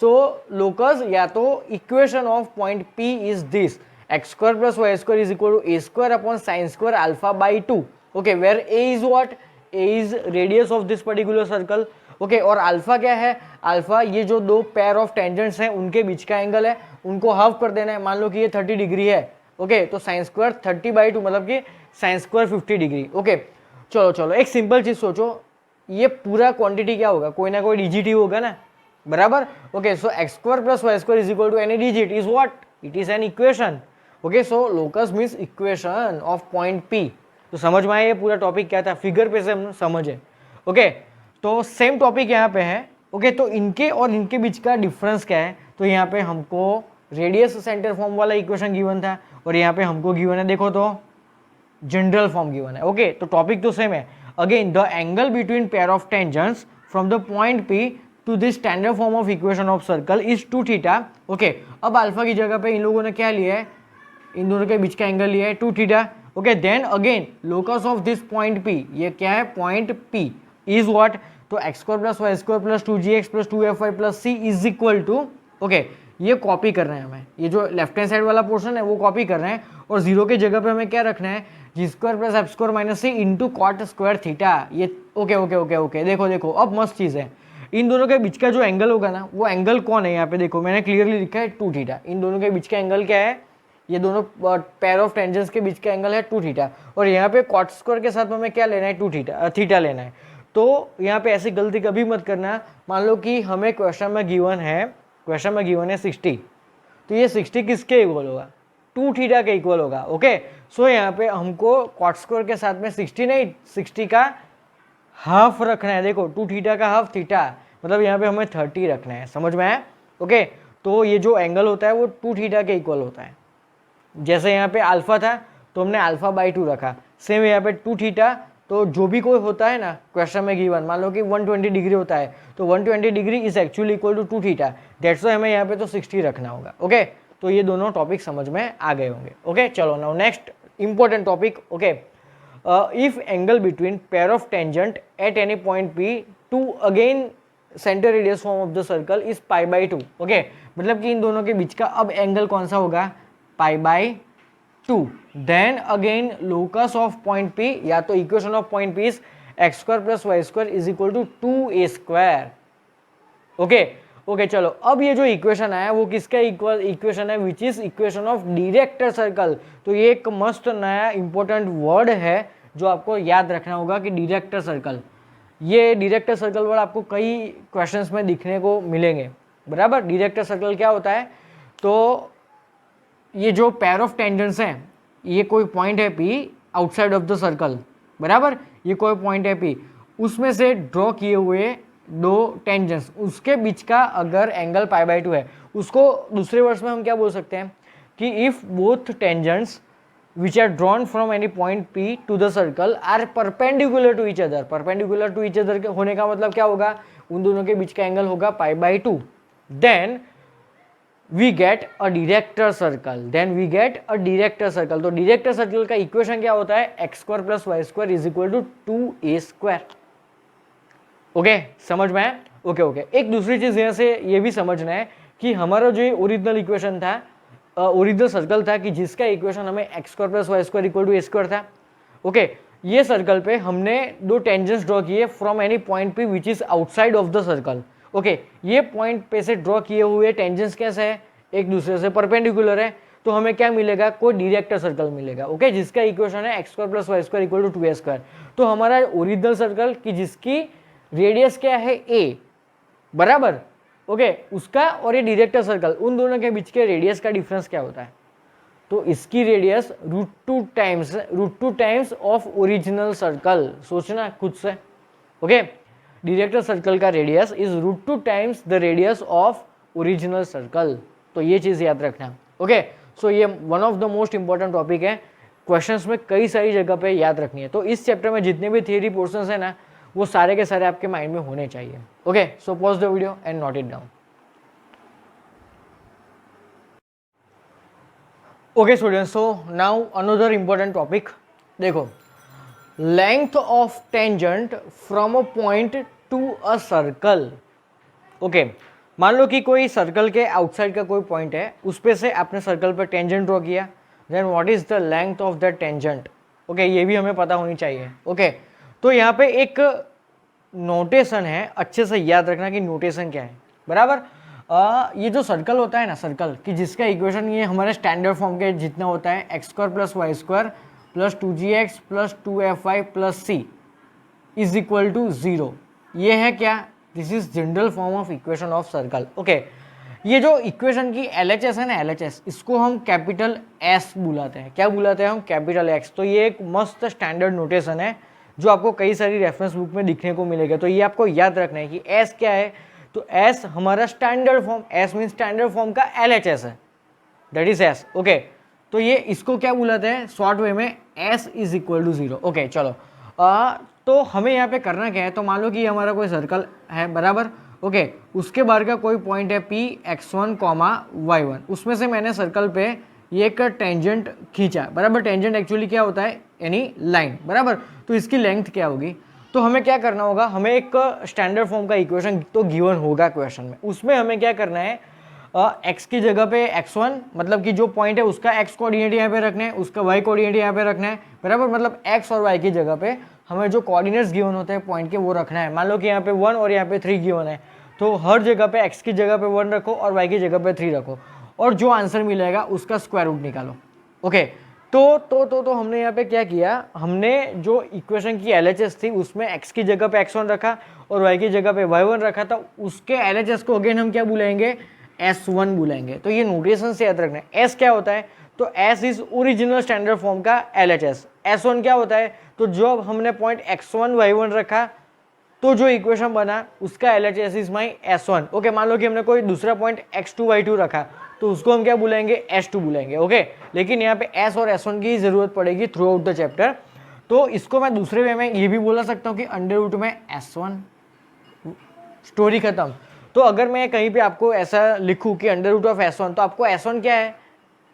so locus या तो equation of point P is this, x square plus Y square is equal to a square upon sine square alpha by 2। Okay, where A is what? A is radius of this particular circle. Okay, और alpha क्या है? Alpha ये जो 2 pair of tangents हैं उनके बीच का angle है, उनको हाफ कर देना है। मान लो कि ये 30 डिग्री है, ओके, तो साइन स्क्वायर 30/2 मतलब कि साइन स्क्वायर 50 डिग्री। ओके चलो, एक सिंपल चीज सोचो, ये पूरा क्वांटिटी क्या होगा? कोई ना कोई डिजिट ही होगा ना, बराबर। Okay, so x square plus Y square is equal to any digit is what? It is an equation. Okay, so locus means equation of point P। तो समझ में आया ये पूरा टॉपिक क्या था? फिगर पे से हम समझे। ओके, तो सेम टॉपिक यहाँ पे है। ओके, तो इनके और इनके बीच का डिफरेंस क्या है? तो यहाँ पे हमको रेडियस सेंटर फॉर्म वाला इक्वेशन गिवन था और यहाँ पे हमको गिवन है, देखो तो जनरल फॉर्म गिवन है। ओके, तो टॉपिक तो सेम है। Again, the angle between pair of tangents from the point P to this standard form of equation of circle is 2 theta. Okay, अब अल्फा की जगह पे इन लोगों ने क्या लिया है? इन दोनों के बीच का एंगल लिया है 2 theta. Okay, then again locus of this point P, ये क्या है? Point P is what? तो x square plus Y square plus 2gx plus 2fy plus c is equal to, okay, ये कॉपी कर रहे हैं हमें, ये जो लेफ्ट हैंड साइड वाला पोर्शन है वो कॉपी कर रहे हैं, और 0 की जगह पे हमें क्या रखना है? G square plus f square minus c into cot square theta. ये ओके, देखो अब मस्त चीज़ है। इन दोनों के बीच का जो एंगल होगा ना, वो एंगल कौन है? यहाँ पे देखो मैंने क्लियरली लिखा है 2 थीटा। इन दोनों के बीच का एंगल क्या है? ये दोनों पेयर ऑफ टेंजेंट्स के बीच का एंगल है 2 थीटा, और यहाँ पे कॉट स्क्वायर के साथ हमें क्या लेना है? 2 थीटा लेना है। तो यहाँ पे ऐसी गलती कभी मत करना। मान लो कि हमें क्वेश्चन में गिवन है 60, तो ये 60 किसके इक्वल होगा? 2 थीटा के इक्वल होगा। ओके, सो यहाँ पे हमको कॉट स्क्वायर के साथ में 60 नहीं, 60 का हाफ रखना है। देखो 2 थीटा का हाफ थीटा, मतलब यहाँ पे हमें 30 रखना है। समझ में आया? ओके, तो ये जो एंगल होता है वो 2 थीटा के इक्वल होता है। जैसे यहाँ पे अल्फा था तो हमने अल्फा बाई 2 रखा, सेम यहाँ पे 2 थीटा। तो जो भी कोई होता है ना क्वेश्चन में गिवन, मान लो कि 120 डिग्री होता है, तो 120 degree is actually equal to 2 theta, that's why हमें यहाँ पे तो 60 रखना होगा। ओके, तो ये दोनों टॉपिक समझ में आ गए होंगे। ओके, चलो now next important topic. Okay, if angle between pair of tangent at any point P to again centre radius form of the circle is π/2। Okay, मतलब कि इन दोनों के बीच का अब एंगल कौन सा होगा? π/2। Then again locus of point P, या तो equation of point P is x square plus Y square is equal to 2a square. Okay, चलो अब ये जो इक्वेशन है वो किसका इक्वेशन है? Which is equation of director circle. तो ये एक मस्त नया इंपॉर्टेंट वर्ड है जो आपको याद रखना होगा कि डायरेक्टर सर्कल। ये डायरेक्टर सर्कल वर्ड आपको कई क्वेश्चंस में दिखने को मिलेंगे, बराबर। डायरेक्टर सर्कल क्या होता है? तो ये जो पेयर ऑफ टेंजेंट्स हैं, ये कोई पॉइंट है P outside of the circle, बराबर। ये कोई पॉइंट है P, उसमें से ड्रॉ किए हुए दो टेंजेंट्स, उसके बीच का अगर एंगल पाई बाय 2 है, उसको दूसरे वर्ड्स में हम क्या बोल सकते हैं कि if both tangents which are drawn from any point P to the circle are perpendicular to each other. perpendicular to each other होने का मतलब क्या होगा, उन दोनों के बीच का एंगल होगा pi by 2. then we get a director circle. then we get a director circle. तो director circle का इक्वेशन क्या होता है, x square plus y square is equal to 2a square. Okay समझ में आया? ओके एक दूसरी चीज यहाँ से ये भी समझना है कि हमारा जो ओरिजिनल इक्वेशन था, ओरिजिनल सर्कल था कि जिसका इक्वेशन हमें x square plus Y square equal to a square था. ओके ये सर्कल पे हमने दो टेंजेंट्स ड्रॉ किए from any point P which is outside of the circle. Okay ये पॉइंट पे से ड्रॉ किए हुए टेंजेंट्स कैसे है, एक दूसरे से परपेंडिकुलर है, तो हमें क्या मिलेगा, कोई डायरेक्टर सर्कल मिलेगा. ओके जिसका इक्वेशन है x square plus Y square equal to 2a square. तो हमारा ओरिजिनल सर्कल की जिसकी रेडियस क्या है a, बराबर. ओके उसका और ये डायरेक्टर सर्कल, उन दोनों के बीच के रेडियस का डिफरेंस क्या होता है, तो इसकी radius root two times of original circle. सोचना खुद से. ओके डायरेक्टर सर्कल का radius is root two times the radius of original circle. तो ये चीज याद रखना. ओके सो ये one of the most important topic है, क्वेश्चंस में कई सारी जगह पे याद रखनी है. तो इस चैप्टर में जितने भी थियरी पोर्शंस है ना, वो सारे के सारे आपके माइंड में होने चाहिए. Okay so pause the video and note it down. Okay students, so now another important topic. देखो length of tangent from a point to a circle. Okay मान लो कि कोई सर्कल के आउटसाइड का कोई पॉइंट है, उस पे से आपने सर्कल पर टेंजेंट ड्रॉ किया, then what is the length of that tangent. Okay ये भी हमें पता होनी चाहिए. ओके तो यहाँ पे एक नोटेशन है, अच्छे से याद रखना कि नोटेशन क्या है, बराबर. ये जो सर्कल होता है ना, सर्कल कि जिसका इक्वेशन ये हमारे स्टैंडर्ड फॉर्म के जितना होता है x square plus Y square plus 2gx plus 2fy plus c is equal to 0. ये है क्या, this is general form of equation of circle. Okay ये जो इक्वेशन की LHS है ना, LHS, इसको हम कैपिटल S बुलाते हैं. क्या बुलाते हैं हम, कैपिटल X. तो ये एक मस्त स्टैंडर्ड नोटेशन है जो आपको कई सारी रेफरेंस बुक में दिखने को मिलेगा. तो ये आपको याद रखना है कि S क्या है, तो S हमारा standard form, S mean standard form का LHS है, दैट इज S. ओके तो ये इसको क्या बुलाते हैं शॉर्ट वे में, S is equal to 0. Okay चलो तो हमें यहाँ पे करना क्या है, तो मान लो कि हमारा कोई सर्कल है, बराबर. ओके उसके बाहर का कोई पॉइंट है P x1, y1, उसमें से मैंने सर्कल पे ये एक टेंजेंट खींचा, बराबर. टेंजेंट एक्चुअली क्या होता है, यानी लाइन, बराबर. तो इसकी लेंथ क्या होगी, तो हमें क्या करना होगा, हमें एक स्टैंडर्ड फॉर्म का इक्वेशन तो गिवन होगा क्वेश्चन में, उसमें हमें क्या करना है, x की जगह पे x1 मतलब कि जो पॉइंट है उसका x कोऑर्डिनेट यहाँ पे रखना है, उसका y कोऑर्डिनेट यहाँ पे रखना है, बराबर. मतलब x और y की जगह पे हमें जो कोऑर्डिनेट्स गिवन होते हैं पॉइंट के वो रखना है. मान लो कि यहाँ पे 1 और यहाँ पे 3 गिवन है, तो हर जगह पे x की जगह पे 1 रखो और y की जगह पे 3 रखो, और जो आंसर मिलेगा उसका स्क्वायर रूट निकालो. ओके तो हमने यहाँ पे क्या किया, हमने जो इक्वेशन की LHS थी उसमें x की जगह पे x1 रखा और y की जगह पे y1 रखा था, उसके LHS को अगेन हम क्या बुलाएंगे, S1 बुलाएंगे. तो ये नोटेशन से याद रखना है. S क्या होता है, तो S is original standard form का LHS. S1 क्या होता है, तो जब हमने पॉइंट x1 y1 रखा तो जो इक्वेशन बना उसका LHS is my S1. Okay मान लो कि हमने कोई दूसरा पॉइंट x2 y2 रखा, तो उसको हम क्या बुलाएंगे, S2 बुलाएंगे. ओके लेकिन यहाँ पे S और S1 की जरूरत पड़ेगी थ्रू आउट द चैप्टर. तो इसको मैं दूसरे वे में ये भी बोला सकता हूँ कि अंडर रूट में S1, स्टोरी खत्म. तो अगर मैं कहीं पे आपको ऐसा लिखूँ कि अंडर रूट ऑफ S1, तो आपको S1 क्या है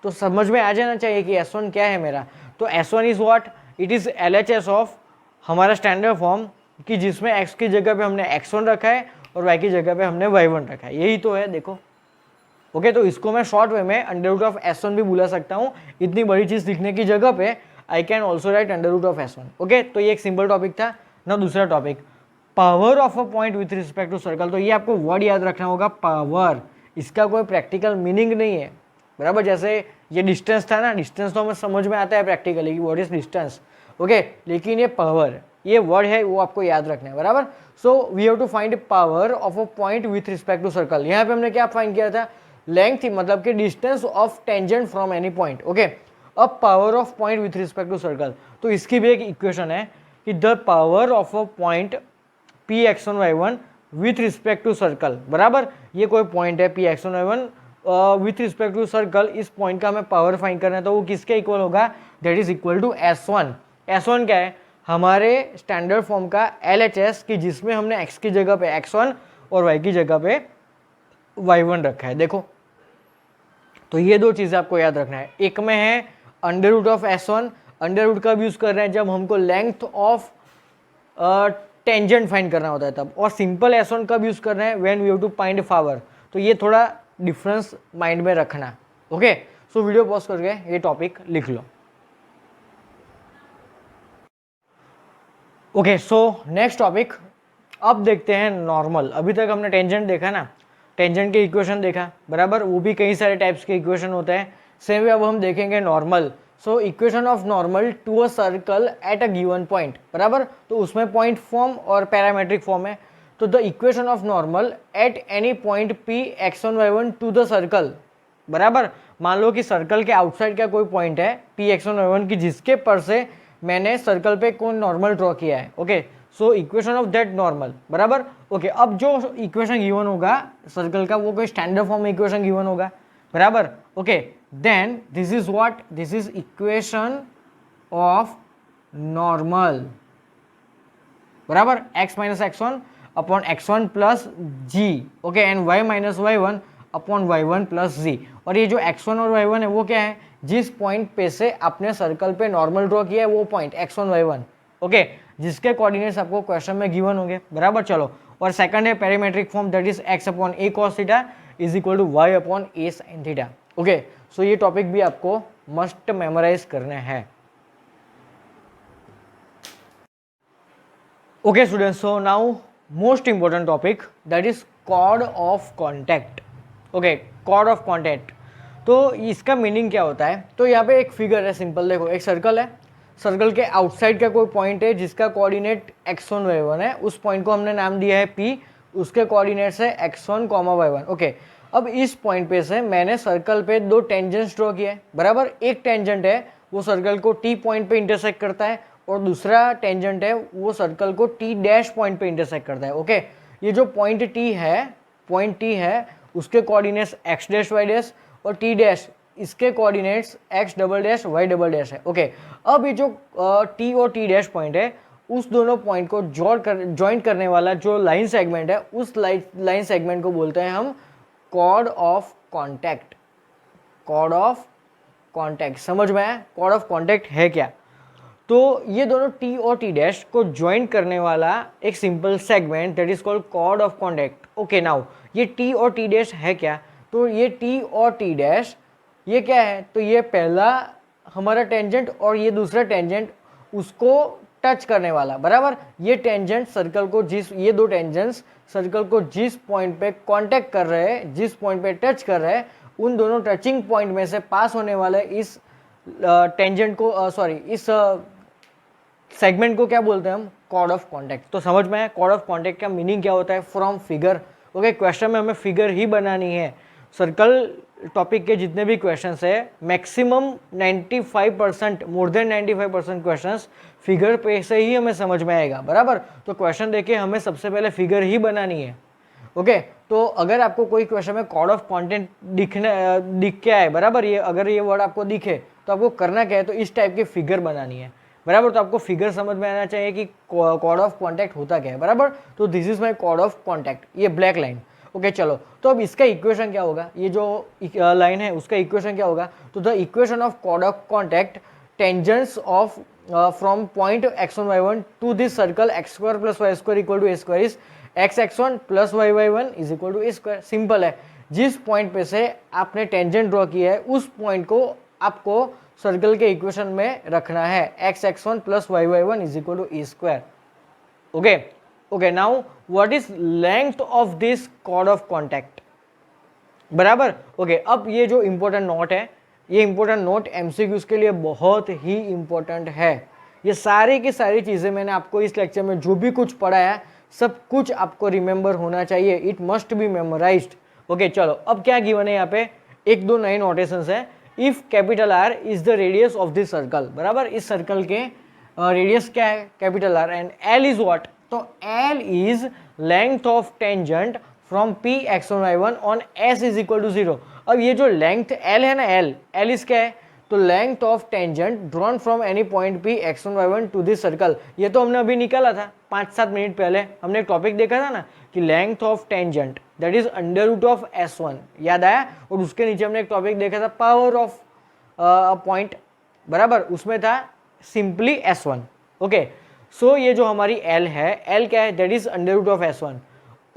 तो समझ में आ जाना चाहिए कि S1 क्या है मेरा. तो S1 is what, it is LHS of हमारा स्टैंडर्ड फॉर्म कि जिसमें x की जगह पे हमने x1 रखा है और y की जगह पे हमने y1 रखा है, यही तो है. देखो ओके तो इसको मैं शॉर्ट वे में अंडर रूट ऑफ S1 भी बुला सकता हूँ. इतनी बड़ी चीज़ लिखने की जगह पे I can also write under root of S1. Okay तो ये एक सिंपल टॉपिक था ना. दूसरा topic, power of a point with respect to circle. तो ये आपको वर्ड याद रखना होगा, पावर. इसका कोई प्रैक्टिकल मीनिंग नहीं है, बराबर. जैसे ये डिस्टेंस था ना, डिस्टेंस तो हमें समझ में आता है प्रैक्टिकली कि व्हाट इज डिस्टेंस. ओके लेकिन ये पावर, ये वर्ड है वो आपको याद रखना है, बराबर. So we have to find power of a point with respect to circle. यहाँ पे हमने क्या फाइंड किया था, लेंथ मतलब कि distance of tangent from any point. Okay अब power of point with respect to circle, तो इसकी भी एक इक्वेशन है कि the power of a point P x1 y1 with respect to circle, बराबर। ये कोई पॉइंट है P x one y one, with respect to circle, इस पॉइंट का हमें पावर फाइंड करना है, तो वो किसके इक्वल होगा, that is equal to S1। S1 क्या है, हमारे स्टैंडर्ड फॉर्म का LHS की, जिसमें हमने x की जगह पे x1 और y की जगह पे y1 रखा है। देखो, तो ये दो चीज़ें आपको याद रखना है। एक में है under root of S1, under root कब यूज़ कर रहे हैं, जब हमको लेंथ ऑफ टेंजेंट फाइंड करना होता है तब, और सिंपल S1 कब यूज़ कर रहे हैं, when we have to find power. तो ये थोड़ा डिफरेंस माइंड में रखना। ओके, सो वीडियो पॉज करके ये टॉपिक लिख लो। ओके, सो नेक्स्ट टॉपिक, अब देखते हैं नॉर्मल। अभी तक हमने टेंजेंट देखा ना, टेंजेंट के इक्वेशन देखा, बराबर, वो भी कई सारे टाइप्स के इक्वेशन होते हैं। सेम वे अब हम देखेंगे normal. So equation of normal to a circle at a given point, बराबर, तो उसमें पॉइंट फॉर्म और पैरामेट्रिक फॉर्म है। तो the equation of normal at any point P x1 y1 to the circle, बराबर। मान लो कि सर्कल के आउटसाइड का कोई पॉइंट है पी x1 y1 की, जिसके पर से मैंने सर्कल पे कोई नॉर्मल ड्रॉ किया है। Okay, so equation of that normal, बराबर। ओके, अब जो इक्वेशन गिवन होगा सर्कल का, वो कोई स्टैंडर्ड फॉर्म में इक्वेशन गिवन होगा, बराबर। Okay, then this is what, this is equation of normal, बराबर। x minus x1 upon x1 plus g, okay, and y minus y1 upon y1 plus g. और ये जो x1 और y1 है वो क्या है, जिस पॉइंट पे से आपने सर्कल पे नॉर्मल ड्रॉ किया है वो पॉइंट x1 y1, ओके, जिसके कोऑर्डिनेट्स आपको क्वेश्चन में गिवन होंगे, बराबर। चलो, और सेकंड है parametric form, that is x upon a cos theta is equal to y upon a sin theta. Okay, so ये टॉपिक भी आपको मस्ट मेमोराइज करने हैं। Okay students, so now most important topic, that is chord of contact. Okay, chord of contact. तो इसका meaning क्या होता है, तो यहाँ पे एक फिगर है सिंपल, देखो एक सर्कल है, सर्कल के आउटसाइड का कोई पॉइंट है जिसका कोऑर्डिनेट x1 y1 है, उस पॉइंट को हमने नाम दिया है P, उसके कोऑर्डिनेट्स है x1, y1। ओके, अब इस पॉइंट पे से मैंने सर्कल पे दो टेंजेंट्स ड्रॉ किए हैं, बराबर। एक टेंजेंट है वो सर्कल को T पॉइंट पे इंटरसेक्ट करता है, और दूसरा टेंजेंट है वो सर्कल को T डैश पॉइंट पे इंटरसेक्ट करता है। ओके, ये जो पॉइंट T है उसके coordinates x dash y dash, और T डैश इसके coordinates x double dash y double dash है। ओके, अब ये जो T और T डैश पॉइंट है, उस दोनों पॉइंट को जॉइंट करने वाला जो लाइन सेगमेंट है, उस लाइन सेगमेंट को बोलते हैं हम chord of contact. Chord of contact समझ में आया, कॉर्ड ऑफ कॉन्टैक्ट है क्या, तो ये दोनों T और T डैश को ज्वाइन करने वाला एक simple segment, that is called chord of contact. Okay, now ये T और T डैश है क्या, तो ये T और T डैश ये क्या है, तो ये पहला हमारा टेंजेंट और ये दूसरा टेंजेंट उसको टच करने वाला, बराबर। ये टेंजेंट सर्कल को ये दो टेंजेंट्स सर्कल को जिस पॉइंट पे कांटेक्ट कर रहे हैं, जिस पॉइंट पे टच कर रहे हैं, उन दोनों टचिंग पॉइंट में से पास होने वाले इस टेंजेंट को इस सेगमेंट को क्या बोलते हैं हम, कॉर्ड ऑफ कॉन्टैक्ट। तो समझ में है कॉर्ड ऑफ कॉन्टैक्ट का मीनिंग क्या होता है, फ्रॉम फिगर। ओके, क्वेश्चन में हमें फिगर ही बनानी है। सर्कल टॉपिक के जितने भी क्वेश्चंस है, maximum 95%, more than 95% questions figure पे से ही हमें समझ में आएगा, बराबर। तो क्वेश्चन देके हमें सबसे पहले फिगर ही बनानी है। ओके, तो अगर आपको कोई क्वेश्चन में कॉर्ड ऑफ कॉन्टेंट दिख के आए, बराबर, ये अगर ये वर्ड आपको दिखे तो आपको करना क्या है, तो इस टाइप की फिगर बनानी है, बराबर। तो आपको फिगर समझ में आना चाहिए कि कॉर्ड ऑफ कॉन्टैक्ट होता क्या है, बराबर। तो this is my chord of contact, ये ब्लैक लाइन। ओके, चलो, तो अब इसका इक्वेशन क्या होगा, ये जो लाइन है उसका इक्वेशन क्या होगा, तो the equation of chord of contact tangents of from point x1 y1 to this circle x square plus y square equal to a square is x1 plus y1 is equal to a square. Simple है, जिस point पे से आपने tangent draw किया है उस point को आपको सर्कल के इक्वेशन में रखना है, x1 plus y1 is equal to a square. Okay, okay, now what is length of this chord of contact, बराबर। ओके, अब ये जो इंपॉर्टेंट नोट है, ये इंपॉर्टेंट नोट एमसीक्यूज के लिए बहुत ही इंपॉर्टेंट है। ये सारी की सारी चीज़ें मैंने आपको इस लेक्चर में जो भी कुछ पढ़ाया है, सब कुछ आपको रिमेंबर होना चाहिए, it must be memorised. Okay, चलो, अब क्या गिवन है यहाँ पे, एक दो नए नोटेशंस है। If capital R is the radius of this circle, बराबर, इस सर्कल के रेडियस क्या है, capital R, and L is what, तो L is length of tangent from P x1 y1 on s is equal to 0। अब ये जो length l है ना, l इस क्या है, तो length of tangent drawn from any point P x1 y1 to this circle, ये तो हमने अभी निकाला था 5-7 मिनट पहले, हमने एक टॉपिक देखा था ना कि length of tangent that is under root of s1, याद आया। और उसके नीचे हमने एक टॉपिक देखा था पावर ऑफ पॉइंट, बराबर, उसमें था सिंपली s1। ओके, सो ये जो हमारी l है, l क्या है, that is under root of s1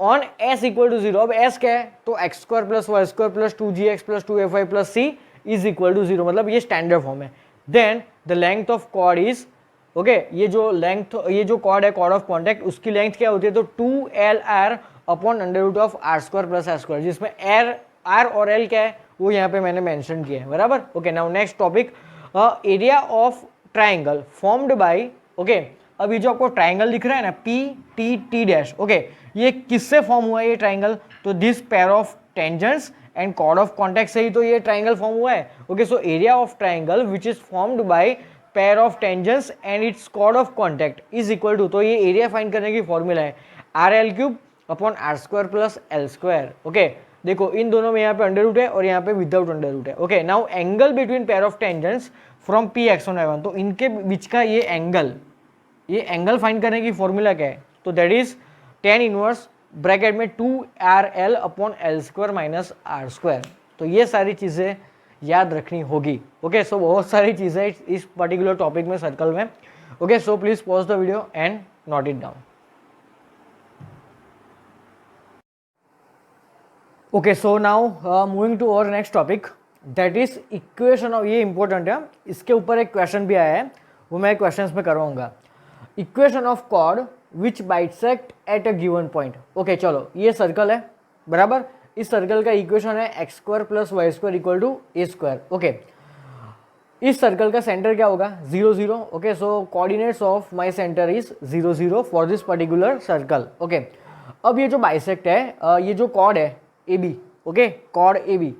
on s equal to 0। अब s क्या है, तो x square plus Y square plus 2gx plus 2fy plus c is equal to 0, मतलब ये स्टैंडर्ड फॉर्म है। Then the length of chord is, okay, ये जो chord है, कॉर्ड ऑफ कॉन्टैक्ट, उसकी लेंथ क्या होती है, तो 2lr upon under root of r square plus s square, जिसमें r और l क्या है वो यहाँ पे मैंने मेंशन किया है, बराबर। Okay, now next topic, area of triangle formed by, okay, अब ये जो आपको ट्राइंगल दिख रहा है ना P T T dash, okay, ये किससे फॉर्म हुआ है ये ट्राइंगल, तो this pair of tangents and chord of contact से ही तो ये ट्राइंगल फॉर्म हुआ है। Okay, so area of triangle which is formed by pair of tangents and its chord of contact is equal to, तो ये area find करने की फॉर्मूला है r l cube upon r square plus l square. Okay, देखो इन दोनों में यहाँ पे अंडर रूट है और यहाँ पे विदाउट अंडर रूट है। Okay, now angle between pair of tangents from P x1 y1, तो इनके बीच का ये एंगल फाइंड करने की फॉर्मूला क्या है, तो that is tan inverse bracket में 2rl upon l square minus r square. तो ये सारी चीज़ें याद रखनी होगी। ओके, सो बहुत सारी चीज़ें इस पर्टिकुलर टॉपिक में, सर्कल में। Okay, so please pause the video and note it down. Okay, so now moving to our next topic, that is equation of, ये इंपॉर्टेंट है, इसके ऊपर एक क्वेश्चन भी आया है, वो मैं क्वेश्चंस में करवाऊंगा। Equation of chord which bisect at a given point. Okay, चलो ये सर्कल है, बराबर, इस सर्कल का इक्वेशन है x square plus Y square equal to a square. Okay, इस सर्कल का सेंटर क्या होगा, 0 0। Okay, so coordinates of my centre is 0 0 for this particular circle. Okay, अब ये जो बाइसेक्ट है, ये जो कॉर्ड है A B, okay, chord A B,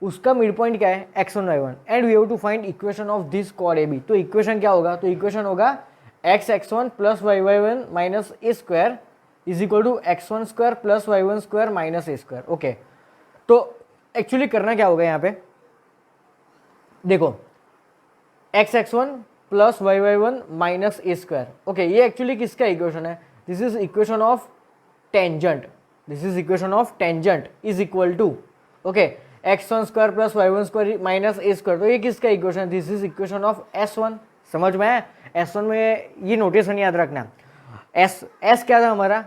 उसका मिड पॉइंट क्या है, x1 y1, and we have to find equation of this chord A B. तो इक्वेशन क्या होगा, तो इक्वेशन होगा x1 plus y1 minus a square is equal to x1 square plus y1 square minus a square. Okay, तो actually करना क्या होगा यहाँ पे, देखो x1 plus y1 minus a square. Okay, ये एक्चुअली किसका इक्वेशन है, this is equation of tangent, this is equation of tangent is equal to, okay, x1 square plus y1 square minus a square. तो ये किसका equation है, this is equation of s1। समझ में आया, S1 में ये नोटेशन याद रखना, S क्या था हमारा,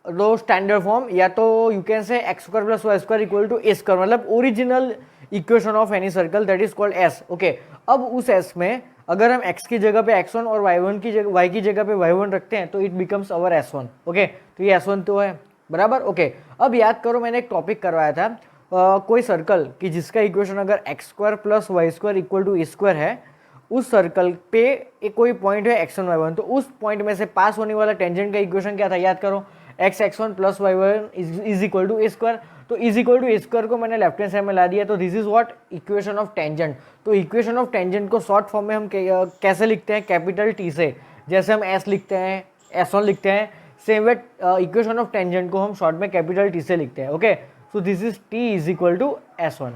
दो स्टैंडर्ड फॉर्म, या तो you can say x square plus Y square equal to a square, मतलब original equation of any circle that is called S। Okay, अब उस S में अगर हम x की जगह पे x1 और y1 की जगह y की जगह पे y1 रखते हैं तो it becomes our S1। Okay, तो ये S1 तो है, बराबर। ओके, अब याद करो मैंने एक टॉपिक करवाया था, कोई सर्कल कि जिसका इक्वेशन अगर x square plus Y square equal to a square है, उस सर्कल पे एक कोई पॉइंट है x1 y1, तो उस पॉइंट में से पास होने वाला टेंजेंट का इक्वेशन क्या था, याद करो, x1 plus y1 is equal to a square. तो is equal to a square को मैंने लेफ्ट हैंड साइड में ला दिया, तो this is what, equation of tangent. तो इक्वेशन ऑफ टेंजेंट को शॉर्ट फॉर्म में हम कैसे लिखते हैं, कैपिटल टी से, जैसे हम s लिखते हैं, s1 लिखते हैं, same way equation of tangent को हम शॉर्ट में कैपिटल टी से लिखते हैं। Okay, so this is t is equal to s1,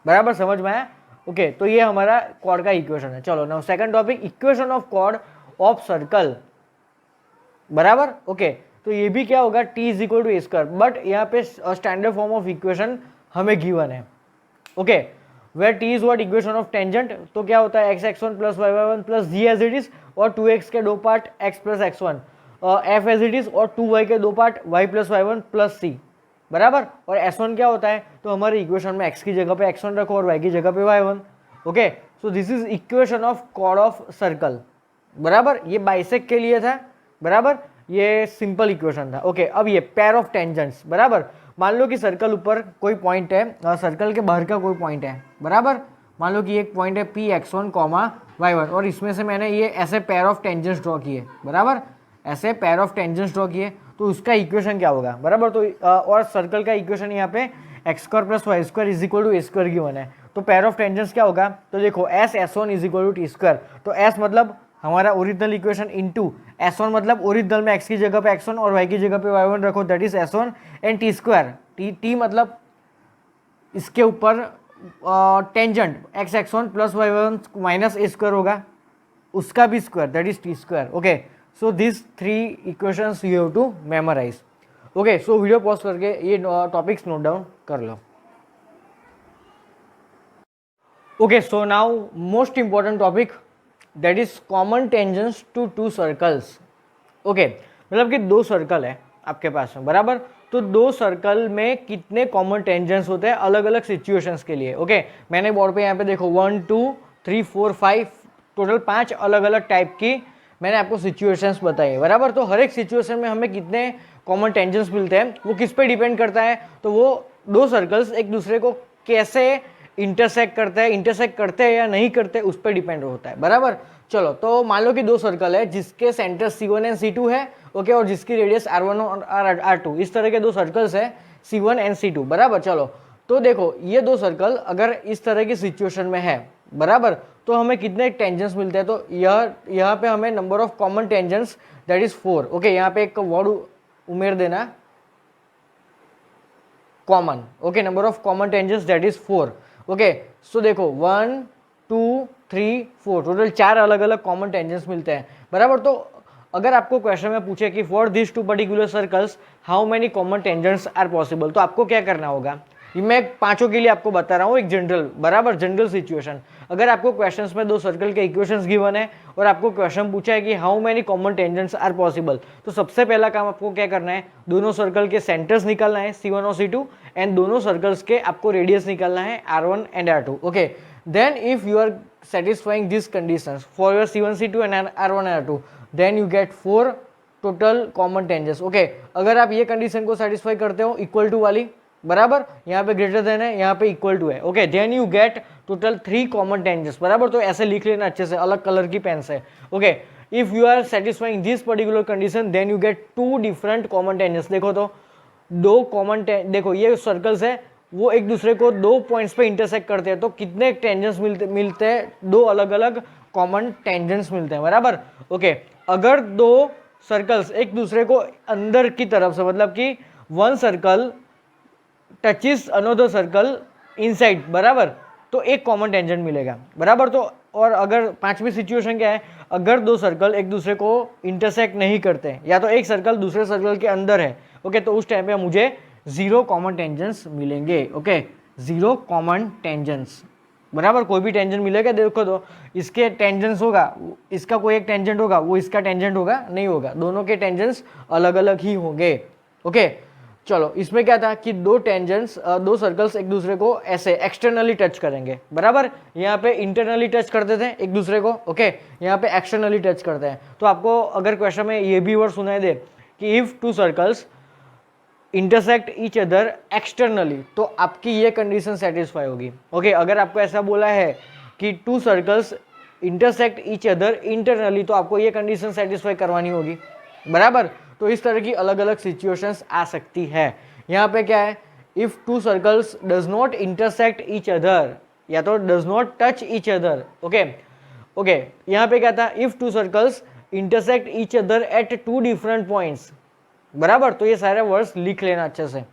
बराबर, समझ में आया। ओके, तो ये हमारा कॉर्ड का इक्वेशन है। चलो now second topic, equation of chord of circle, बराबर। ओके, तो ये भी क्या होगा, t is equal to a square, but यहाँ पे स्टैंडर्ड फॉर्म ऑफ इक्वेशन हमें गिवन है। Okay, where t is what, equation of tangent, तो क्या होता है x1 plus y1 plus g as it is, और 2x के दो part x plus x1, f as it is, और 2y के दो part y plus y1 plus c, बराबर। और S1 क्या होता है, तो हमारे इक्वेशन में x की जगह पे x1 रखो और y की जगह पे y1। Okay, so this is equation of chord of circle, बराबर। ये बाइसेक्ट के लिए था, बराबर, ये सिंपल इक्वेशन था। ओके, अब ये पेयर ऑफ टेंजेंट्स, बराबर। मान लो कि सर्कल ऊपर कोई पॉइंट है, सर्कल के बाहर का कोई पॉइंट है, बराबर। मान लो कि एक पॉइंट है पी x1 y1, और इसमें से मैंने ये ऐसे पेयर ऑफ टेंजेंट्स ड्रॉ किए, बराबर, ऐसे पेयर ऑफ टेंजेंट्स ड्रॉ किए, तो उसका इक्वेशन क्या होगा, बराबर। तो और सर्कल का इक्वेशन यहाँ पे x square plus Y square is equal to a square given है, तो पेयर ऑफ टेंजेंट्स क्या होगा, तो देखो s s1 is equal to T square, तो s मतलब हमारा ओरिजिनल इक्वेशन इनटू S1 मतलब ओरिजिनल में x की जगह पे x1 और y की जगह पे y1 रखो, that is S1 and T square, T मतलब इसके ऊपर tangent x1 plus y1 minus a square होगा, उसका भी square, that is T square. Okay, so this 3 equations you have to memorise. Okay, so video pause करके ये topics note down कर लो. Okay, so now most important topic, that is common tangents to 2 circles. Okay, मतलब कि 2 circle है आपके पास में, बराबर. तो 2 सर्कल में कितने कॉमन टेंजेंट्स होते हैं अलग अलग सिचुएशंस के लिए. ओके, मैंने बोर्ड पे यहाँ पे देखो 1 2 3 4 5 टोटल 5 अलग अलग टाइप की मैंने आपको सिचुएशंस बताई है, बराबर. तो हर एक सिचुएशन में हमें कितने कॉमन टेंजेंट्स मिलते हैं वो किस पे डिपेंड करता है, तो वो 2 सर्कल्स एक दूसरे को कैसे इंटरसेक्ट करते हैं या नहीं करते उस पर डिपेंड होता है, बराबर. चलो, तो मान लो कि 2 सर्कल है जिसके सेंटर C1 एंड C2 है. ओके, और जिसकी रेडियस R1 और R2, इस तरह के 2 सर्कल्स है C1 एंड C2, बराबर. चलो, तो देखो ये 2 सर्कल अगर इस तरह की सिचुएशन में है, बराबर, तो हमें कितने टेंजेंट्स मिलते हैं, तो यहाँ पे हमें number of common tangents that is 4. Okay, यहाँ पे एक वर्ड उमेर देना, common. Okay, number of common tangents that is 4. Okay, so देखो 1 2 3 4 टोटल 4 अलग अलग कॉमन टेंजेंट्स मिलते हैं, बराबर. तो अगर आपको क्वेश्चन में पूछे कि for this 2 particular circles how many common tangents are possible, तो आपको क्या करना होगा, ये मैं 5 के लिए आपको बता रहा हूँ, एक जनरल, बराबर, जनरल सिचुएशन. अगर आपको क्वेश्चंस में 2 सर्कल के इक्वेशंस गिवन है और आपको क्वेश्चन पूछा है कि how many common tangents are possible, तो सबसे पहला काम आपको क्या करना है, दोनों सर्कल के सेंटर्स निकालना है C1 और C2 एंड दोनों सर्कल्स के आपको रेडियस निकालना है R1 and R2. Okay, then if you are satisfying these conditions for your C1 C2 and R1 R2, then you get 4 total common tangents. Okay, अगर आप ये कंडीशन को सेटिस्फाई करते हो इक्वल टू वाली, बराबर, यहाँ पे ग्रेटर देन है, यहाँ पे इक्वल टू है. Okay, then you get total 3 common tangents, बराबर. तो ऐसे लिख लेना अच्छे से, अलग कलर की पेन से. Okay, if you are satisfying this particular condition then you get 2 different common tangents. देखो तो 2 कॉमन, देखो ये सर्कल्स है वो एक दूसरे को 2 पॉइंट्स पे इंटरसेक्ट करते हैं, तो कितने टेंजेंट्स मिलते हैं, 2 अलग अलग कॉमन टेंजेंट्स मिलते हैं, बराबर. ओके, अगर 2 सर्कल्स एक दूसरे को अंदर की तरफ से, मतलब कि 1 सर्कल टचिस अनदर सर्कल इनसाइड, बराबर, तो एक कॉमन टेंजेंट मिलेगा, बराबर. तो और अगर 5वीं सिचुएशन क्या है, अगर 2 सर्कल एक दूसरे को इंटरसेक्ट नहीं करते या तो एक सर्कल दूसरे सर्कल के अंदर है, ओके, तो उस टाइम पे मुझे 0 कॉमन टेंजेंट्स मिलेंगे. ओके, 0 कॉमन टेंजेंट्स, बराबर. कोई भी टेंजेंट मिलेगा, देखो तो इसके टेंजेंट्स होगा, इसका कोई एक टेंजेंट होगा, वो इसका टेंजेंट होगा, नहीं होगा, दोनों के टेंजेंट्स अलग अलग ही होंगे. ओके, चलो, इसमें क्या था कि 2 टेंजेंट्स 2 सर्कल्स एक दूसरे को ऐसे एक्सटर्नली टच करेंगे, बराबर. यहाँ पे इंटरनली टच करते थे एक दूसरे को, ओके, यहाँ पे एक्सटर्नली टच करते हैं. तो आपको अगर क्वेश्चन में ये भी वर्ड सुनाई दे कि if 2 circles intersect each other externally, तो आपकी ये कंडीशन सेटिस्फाई होगी. ओके, अगर आपको ऐसा बोला है कि 2 circles intersect each other internally, तो आपको ये कंडीशन सेटिस्फाई करवानी होगी, बराबर. तो इस तरह की अलग अलग सिचुएशंस आ सकती है. यहाँ पे क्या है, if 2 circles does not intersect each other या तो does not touch each other. Okay, okay, यहाँ पे क्या था, if 2 circles intersect each other eight 2 different points, बराबर. तो ये सारे वर्ड्स लिख लेना अच्छे से.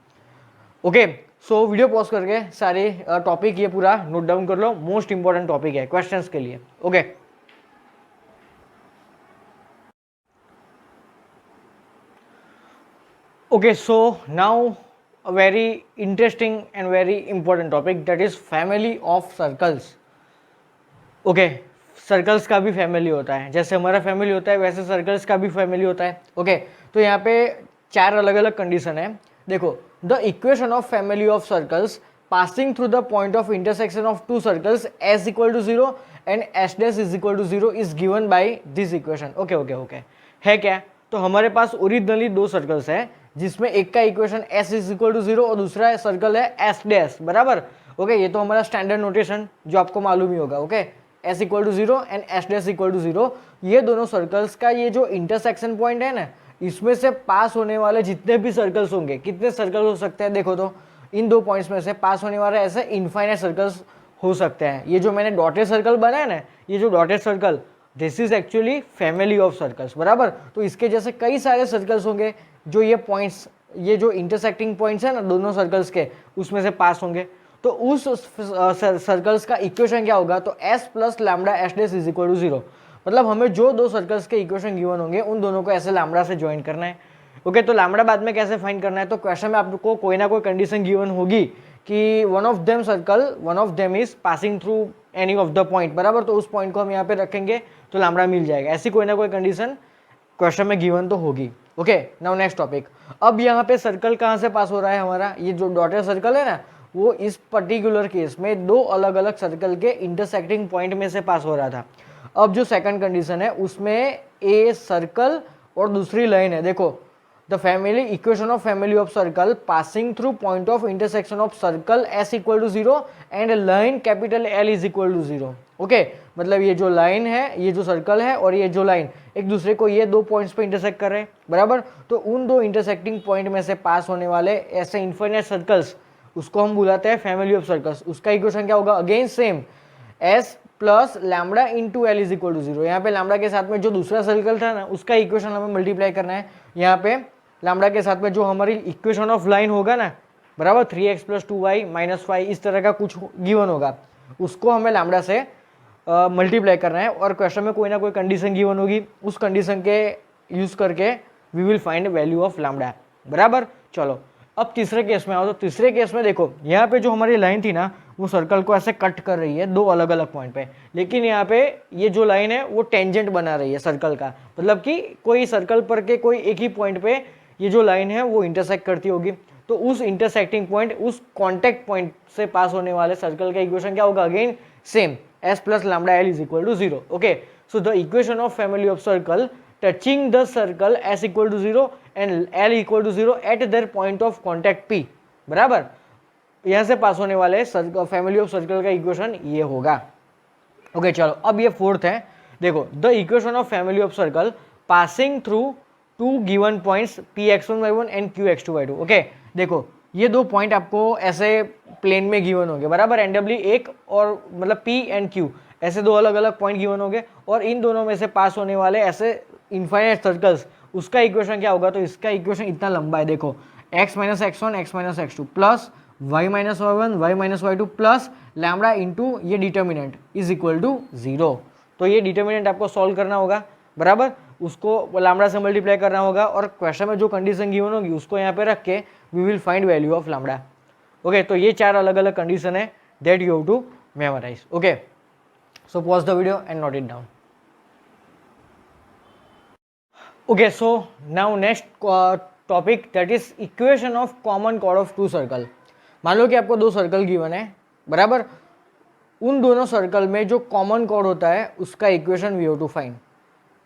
ओके, सो वीडियो पॉज करके सारे टॉपिक ये पूरा नोट डाउन कर लो, मोस्ट इंपॉर्टेंट टॉपिक है क्वेश्चंस के लिए. Okay, okay, so now a very interesting and very important topic, that is family of circles. okay, circles का भी फैमिली होता है, जैसे हमारा फैमिली होता है वैसे सर्कल्स का भी फैमिली होता है. ओके, तो यहाँ पे 4 अलग अलग कंडीशन है. देखो, the equation of family of circles passing through the point of intersection of 2 circles s equal to 0 and s dash is equal to 0 इज given by this equation. Okay okay okay, है क्या, तो हमारे पास originally 2 circles है जिसमें एक का equation s is equal to 0 और दूसरा सर्कल है s डैश, बराबर. ओके, ये तो हमारा स्टैंडर्ड नोटेशन जो आपको मालूम ही होगा. Okay, s equal to 0 and s dash equal to 0, ये दोनों सर्कल्स का ये जो इंटरसेक्शन पॉइंट है ना, इसमें से पास होने वाले जितने भी सर्कल्स होंगे, कितने सर्कल हो सकते हैं, देखो तो इन 2 पॉइंट्स में से पास होने वाले ऐसे इनफाइनाइट सर्कल्स हो सकते हैं. ये जो मैंने डॉटेड सर्कल बनाया ना, ये जो dotted circle this is actually family of circles, बराबर। तो इसके जैसे कई सारे सर्कल्स होंगे जो ये पॉइंट्स, ये जो इंटरसेक्टिंग पॉइंट्स है ना दोनों सर्कल्स के, उसमें से पास होंगे। तो उस सर्कल्स का इक्वेशन क्या होगा, तो s plus lambda S dash is equal to 0। मतलब हमें जो दो सर्कल्स के इक्वेशन गिवन होंगे उन दोनों को ऐसे लैम्डा से ज्वाइन करना है। ओके, तो लैम्डा बाद में कैसे फाइंड करना है, तो क्वेश्चन में आपको कोई ना कोई कंडीशन गिवन होगी कि one of them is passing through any of the point, बराबर। तो उस पॉइंट को हम यहाँ पे रखेंगे तो लैम्डा मिल जाएगा। ऐसी कोई ना कोई कंडीशन क्वेश्चन में गिवन तो होगी। Okay, now next topic. अब यहाँ पे सर्कल कहाँ से पास हो रहा है हमारा, ये जो डॉटेड सर्कल है ना, वो इस पर्टिकुलर केस में दो अलग अलग सर्कल के इंटरसेक्टिंग पॉइंट में से पास हो रहा था। अब जो सेकंड कंडीशन है उसमें ए सर्कल और दूसरी लाइन है। देखो, the family equation of family of circle passing through point of intersection of circle S equal to 0 and line capital L is equal to 0। Okay, मतलब ये जो लाइन है, ये जो सर्कल है और ये जो लाइन एक दूसरे को ये दो पॉइंट्स पे इंटरसेक्ट कर रहे हैं, बराबर। तो उन दो इंटरसेक्टिंग पॉइंट में से पास होने वाले ऐसे इनफाइनाइट सर्कल्स, उसको हम बुलाते हैं फैमिली ऑफ सर्कल्स। उसका इक्वेशन क्या होगा, again same, S plus lambda into L is equal to 0। यहाँ पे लैम्डा के साथ में जो दूसरा सर्कल था ना, उसका इक्वेशन हमें मल्टीप्लाई करना है। यहाँ पे लैम्डा के साथ में जो हमारी इक्वेशन ऑफ लाइन होगा ना, बराबर, 3x प्लस 2y माइनस 5 इस तरह का कुछ गिवन होगा, उसको हमें लैम्डा से मल्टीप्लाई करना है। और क्वेश्चन में कोई ना कोई कंडीशन गिवन होगी, उस कंडीशन के यूज करके we will find value of lambda, बराबर। चलो अब तीसरे केस में आओ। तो तीसरे केस में देखो, यहाँ पे जो हमारी लाइन थी ना, वो सर्कल को ऐसे कट कर रही है दो अलग अलग पॉइंट पे, लेकिन यहाँ पे ये जो लाइन है वो टेंजेंट बना रही है सर्कल का, मतलब कि कोई सर्कल पर के कोई एक ही पॉइंट पे ये जो लाइन है वो इंटरसेक्ट करती होगी। तो उस इंटरसेक्टिंग पॉइंट, उस कॉन्टेक्ट पॉइंट से पास होने वाले सर्कल का इक्वेशन क्या होगा, again same, s plus lambda L is equal to 0। Okay, so the equation of family of circle touching the circle s equal to 0 and l equal to 0 at their point of contact p, बराबर। यहाँ से पास होने वाले family of circle का equation ये होगा। Okay, चलो अब ये फोर्थ है। देखो, the equation of family of circle passing through two given points px1 y1 and qx2 y2। Okay, देखो ये दो पॉइंट आपको ऐसे प्लेन में गिवन होंगे, बराबर, randomly एक और मतलब p एंड q, ऐसे दो अलग अलग पॉइंट गिवन होंगे और इन दोनों में से पास होने वाले ऐसे इनफाइनाइट सर्कल्स, उसका इक्वेशन क्या होगा, तो इसका इक्वेशन इतना लंबा है। देखो, x minus x1 x minus x2 plus y minus y1 y minus y2 plus lambda into ये डिटर्मिनेंट इज इक्वल टू 0। तो ये डिटर्मिनेंट आपको सॉल्व करना होगा, बराबर, उसको लैम्डा से मल्टीप्लाई करना होगा और क्वेश्चन में जो कंडीशन गिवन होगी उसको यहाँ पे रख के we will find value of lambda. Okay, तो ये चार अलग अलग कंडीशन है that you have to memorise. Okay, so pause the video and note it down. Okay, so now next topic that is equation of common chord of two circle. मान लो कि आपको दो सर्कल गिवन है, बराबर, उन दोनों सर्कल में जो कॉमन कॉर्ड होता है उसका equation we have to find,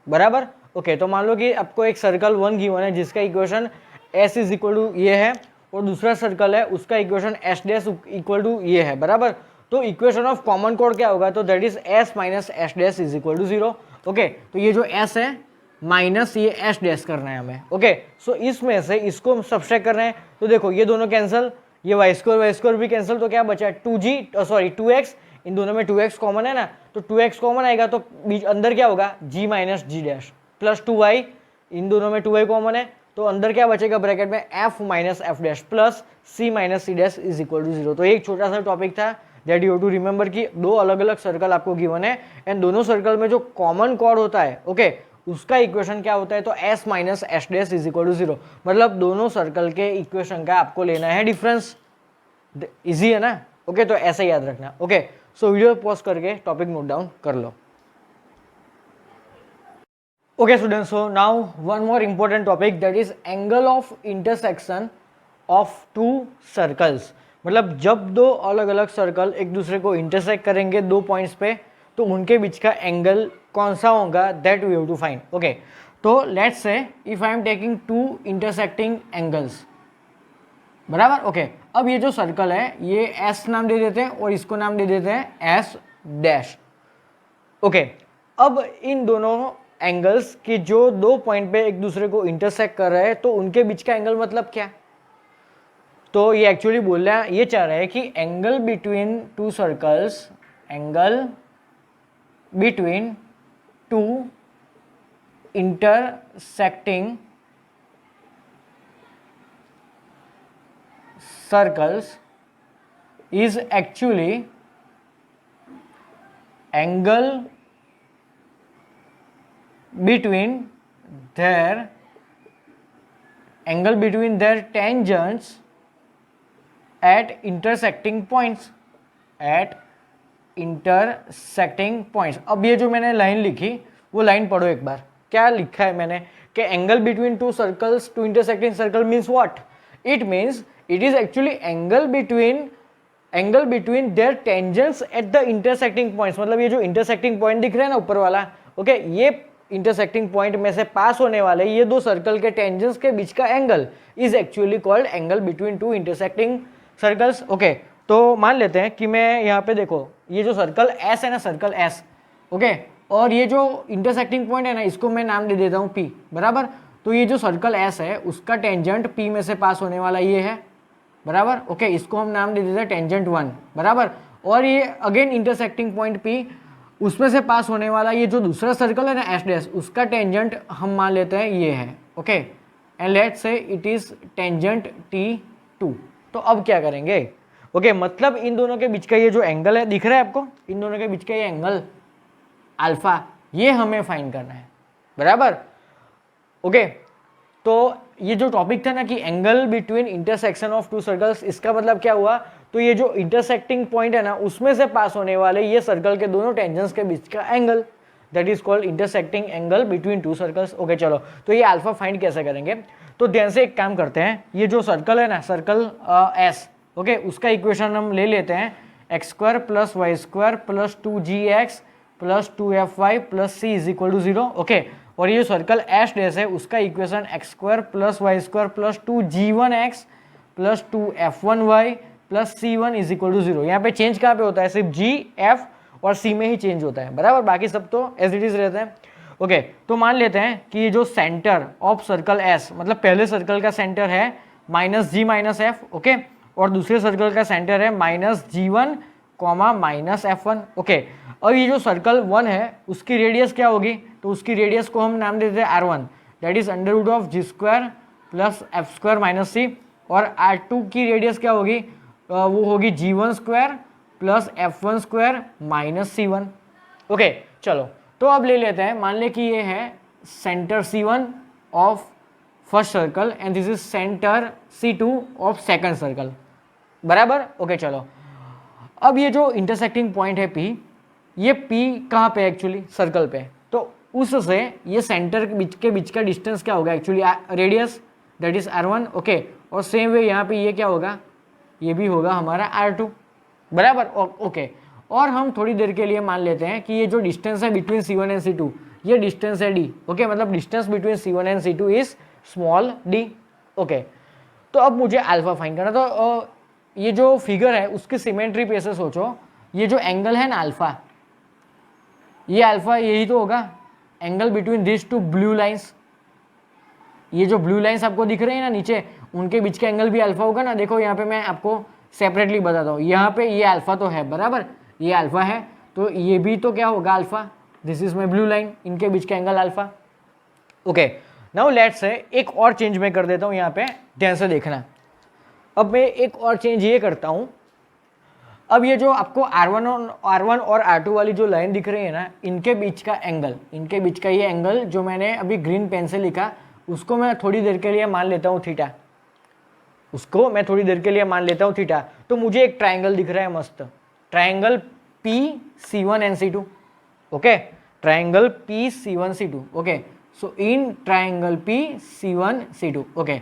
बराबर। ओके, तो मान लो कि आपको एक सर्कल 1 गिवन है जिसका equation s is equal to ये है और दूसरा सर्कल है उसका equation s dash equal to ये है, बराबर। तो इक्वेशन ऑफ कॉमन कॉर्ड क्या होगा, तो that is s minus s dash is equal to 0। Okay, तो ये जो s है माइनस ये s डैश करना है हमें। ओके, सो इसमें से इसको सब्सट्रैक्ट करना है। तो देखो ये दोनों कैंसिल, ये वाई स्क्वायर भी कैंसिल, तो क्या बचा है 2x, इन दोनों में 2x कॉमन है ना, तो 2x कॉमन आएगा तो बीच अंदर क्या होगा g minus g dash plus 2y, इन दोनों में 2y कॉमन है तो अंदर क्या बचेगा ब्रैकेट में f minus f dash plus c minus c dash is equal to 0। तो एक छोटा सा टॉपिक था that you have to remember कि दो अलग अलग सर्कल आपको गिवन है एंड दोनों सर्कल में जो कॉमन कॉर्ड होता है, ओके, उसका इक्वेशन क्या होता है, तो s minus s dash is equal to 0। मतलब दोनों सर्कल के इक्वेशन का आपको लेना है डिफरेंस। इजी है ना। ओके, तो ऐसे याद रखना। ओके, सो वीडियो पॉज करके टॉपिक नोट डाउन कर लो। Okay students, so now one more important topic that is angle of intersection of two circles. मतलब जब दो अलग अलग सर्कल एक दूसरे को इंटरसेक्ट करेंगे दो पॉइंट्स पे, तो उनके बीच का एंगल कौन सा होगा that we have to find. Okay, तो let's say if I am taking two intersecting angles, बराबर। ओके, अब ये जो सर्कल है ये एस नाम दे देते हैं और इसको नाम दे देते हैं एस डैश। ओके, अब इन दोनों एंगल्स के जो दो पॉइंट पे एक दूसरे को इंटरसेक्ट कर रहे हैं तो उनके बीच का एंगल मतलब क्या, तो ये एक्चुअली बोल रहा है, ये चाह रहा है कि angle between two circles, angle between to intersecting circles is actually angle between their tangents at intersecting points. अब ये जो मैंने लाइन लिखी वो लाइन पढ़ो एक बार. क्या लिखा है मैंने कि angle between two circles, two intersecting circle means what? It means it is actually angle between their tangents at the intersecting points. मतलब ये जो इंटरसेक्टिंग पॉइंट दिख रहा है ना ऊपर वाला, ओके, ये इंटरसेक्टिंग पॉइंट में से पास होने वाले ये दो सर्कल के टेंजेंट्स के बीच का angle is actually called angle between to intersecting circles. Okay, तो मान लेते हैं कि मैं यहाँ पे देखो ये जो सर्कल एस है ना, सर्कल एस, ओके, और ये जो इंटरसेक्टिंग पॉइंट है ना, इसको मैं नाम दे देता हूँ पी, बराबर. तो ये जो सर्कल एस है उसका टेंजेंट पी में से पास होने वाला ये है, बराबर. ओके, इसको हम नाम दे देते हैं टेंजेंट 1, बराबर. और ये अगेन इंटरसेक्टिंग पॉइंट पी, उसमें से पास होने वाला ये जो दूसरा सर्कल है ना एस डैश, उसका टेंजेंट हम मान लेते हैं ये है, okay, and let's say it is tangent T2. तो अब क्या करेंगे? ओके, मतलब इन दोनों के बीच का ये जो एंगल है दिख रहा है आपको, इन दोनों के बीच का ये एंगल अल्फा, ये हमें फाइंड करना है, बराबर. ओके, तो ये जो टॉपिक था ना कि angle between intersection of two circles, इसका मतलब क्या हुआ? तो ये जो इंटरसेक्टिंग पॉइंट है ना उसमें से पास होने वाले ये सर्कल के दोनों टेंजेंट्स के बीच का angle, that is called intersecting angle between two circles. Okay, चलो, तो ये अल्फा फाइंड कैसे करेंगे? तो ध्यान से एक काम करते हैं, ये जो सर्कल है ना, सर्कल एस, ओके, उसका इक्वेशन हम ले लेते हैं x² + y² + 2gx + 2fy + c = 0. Okay, और ये जो सर्कल एस डैश है उसका equation x² + y² + 2g1x + 2f1y + c1 = 0. यहाँ पे चेंज कहाँ पे होता है? सिर्फ g, f और c में ही चेंज होता है, बराबर. बाकी सब तो एज इट इज रहते हैं. ओके, तो मान लेते हैं कि ये जो सेंटर ऑफ सर्कल एस, मतलब पहले सर्कल का सेंटर है -g - f, ओके, और दूसरे सर्कल का सेंटर है -g1, -f1. ओके, अब ये जो सर्कल 1 है उसकी रेडियस क्या होगी? तो उसकी रेडियस को हम नाम देते हैं r1, that is √of g² + f² - c. और r2 की रेडियस क्या होगी? वो होगी g1² + f1² - c1. ओके, चलो, तो अब ले लेते हैं, मान ले कि ये है centre c1 of first circle and this is centre c2 of second circle, बराबर. ओके, चलो, अब ये जो इंटरसेक्टिंग पॉइंट है P, ये P कहाँ पे एक्चुअली? सर्कल पे. तो उससे ये सेंटर के बीच का डिस्टेंस क्या होगा actually? Radius, that is r1. Okay, और सेम वे यहाँ पे ये क्या होगा? ये भी होगा हमारा r2, बराबर. ओके, और हम थोड़ी देर के लिए मान लेते हैं कि ये जो डिस्टेंस है बिटवीन c1 एंड c2, ये डिस्टेंस है d. ओके, मतलब distance between c1 and c2 is small d. Okay, तो अब मुझे अल्फा फाइंड करना. तो ये जो फिगर है उसकी सिमेट्री पे से सोचो, ये जो एंगल है ना अल्फा, ये अल्फा यही तो होगा angle between this two blue lines. ये जो ब्लू लाइंस आपको दिख रही है ना नीचे, उनके बीच का एंगल भी अल्फा होगा ना. देखो यहाँ पे मैं आपको सेपरेटली बताता हूँ, यहाँ पे ये अल्फा तो है, बराबर, ये अल्फा है, तो ये भी तो क्या होगा? Alpha. This is my blue line, इनके बीच का angle alpha. Okay, now let's say एक और चेंज मैं कर देता हूँ यहाँ पे, ध्यान से देखना. अब मैं एक और चेंज ये करता हूँ. अब ये जो आपको R1 और R2 वाली जो लाइन दिख रही है ना, इनके बीच का एंगल, इनके बीच का ये एंगल जो मैंने अभी ग्रीन पेन से लिखा, उसको मैं थोड़ी देर के लिए मान लेता हूँ थीटा. उसको मैं थोड़ी देर के लिए मान लेता हूँ थीटा. तो मुझे एक ट्राइंगल दिख रहा है मस्त, triangle PC1 and C2. Okay, triangle PC1 C2. Okay, so in triangle PC1 C2. Okay,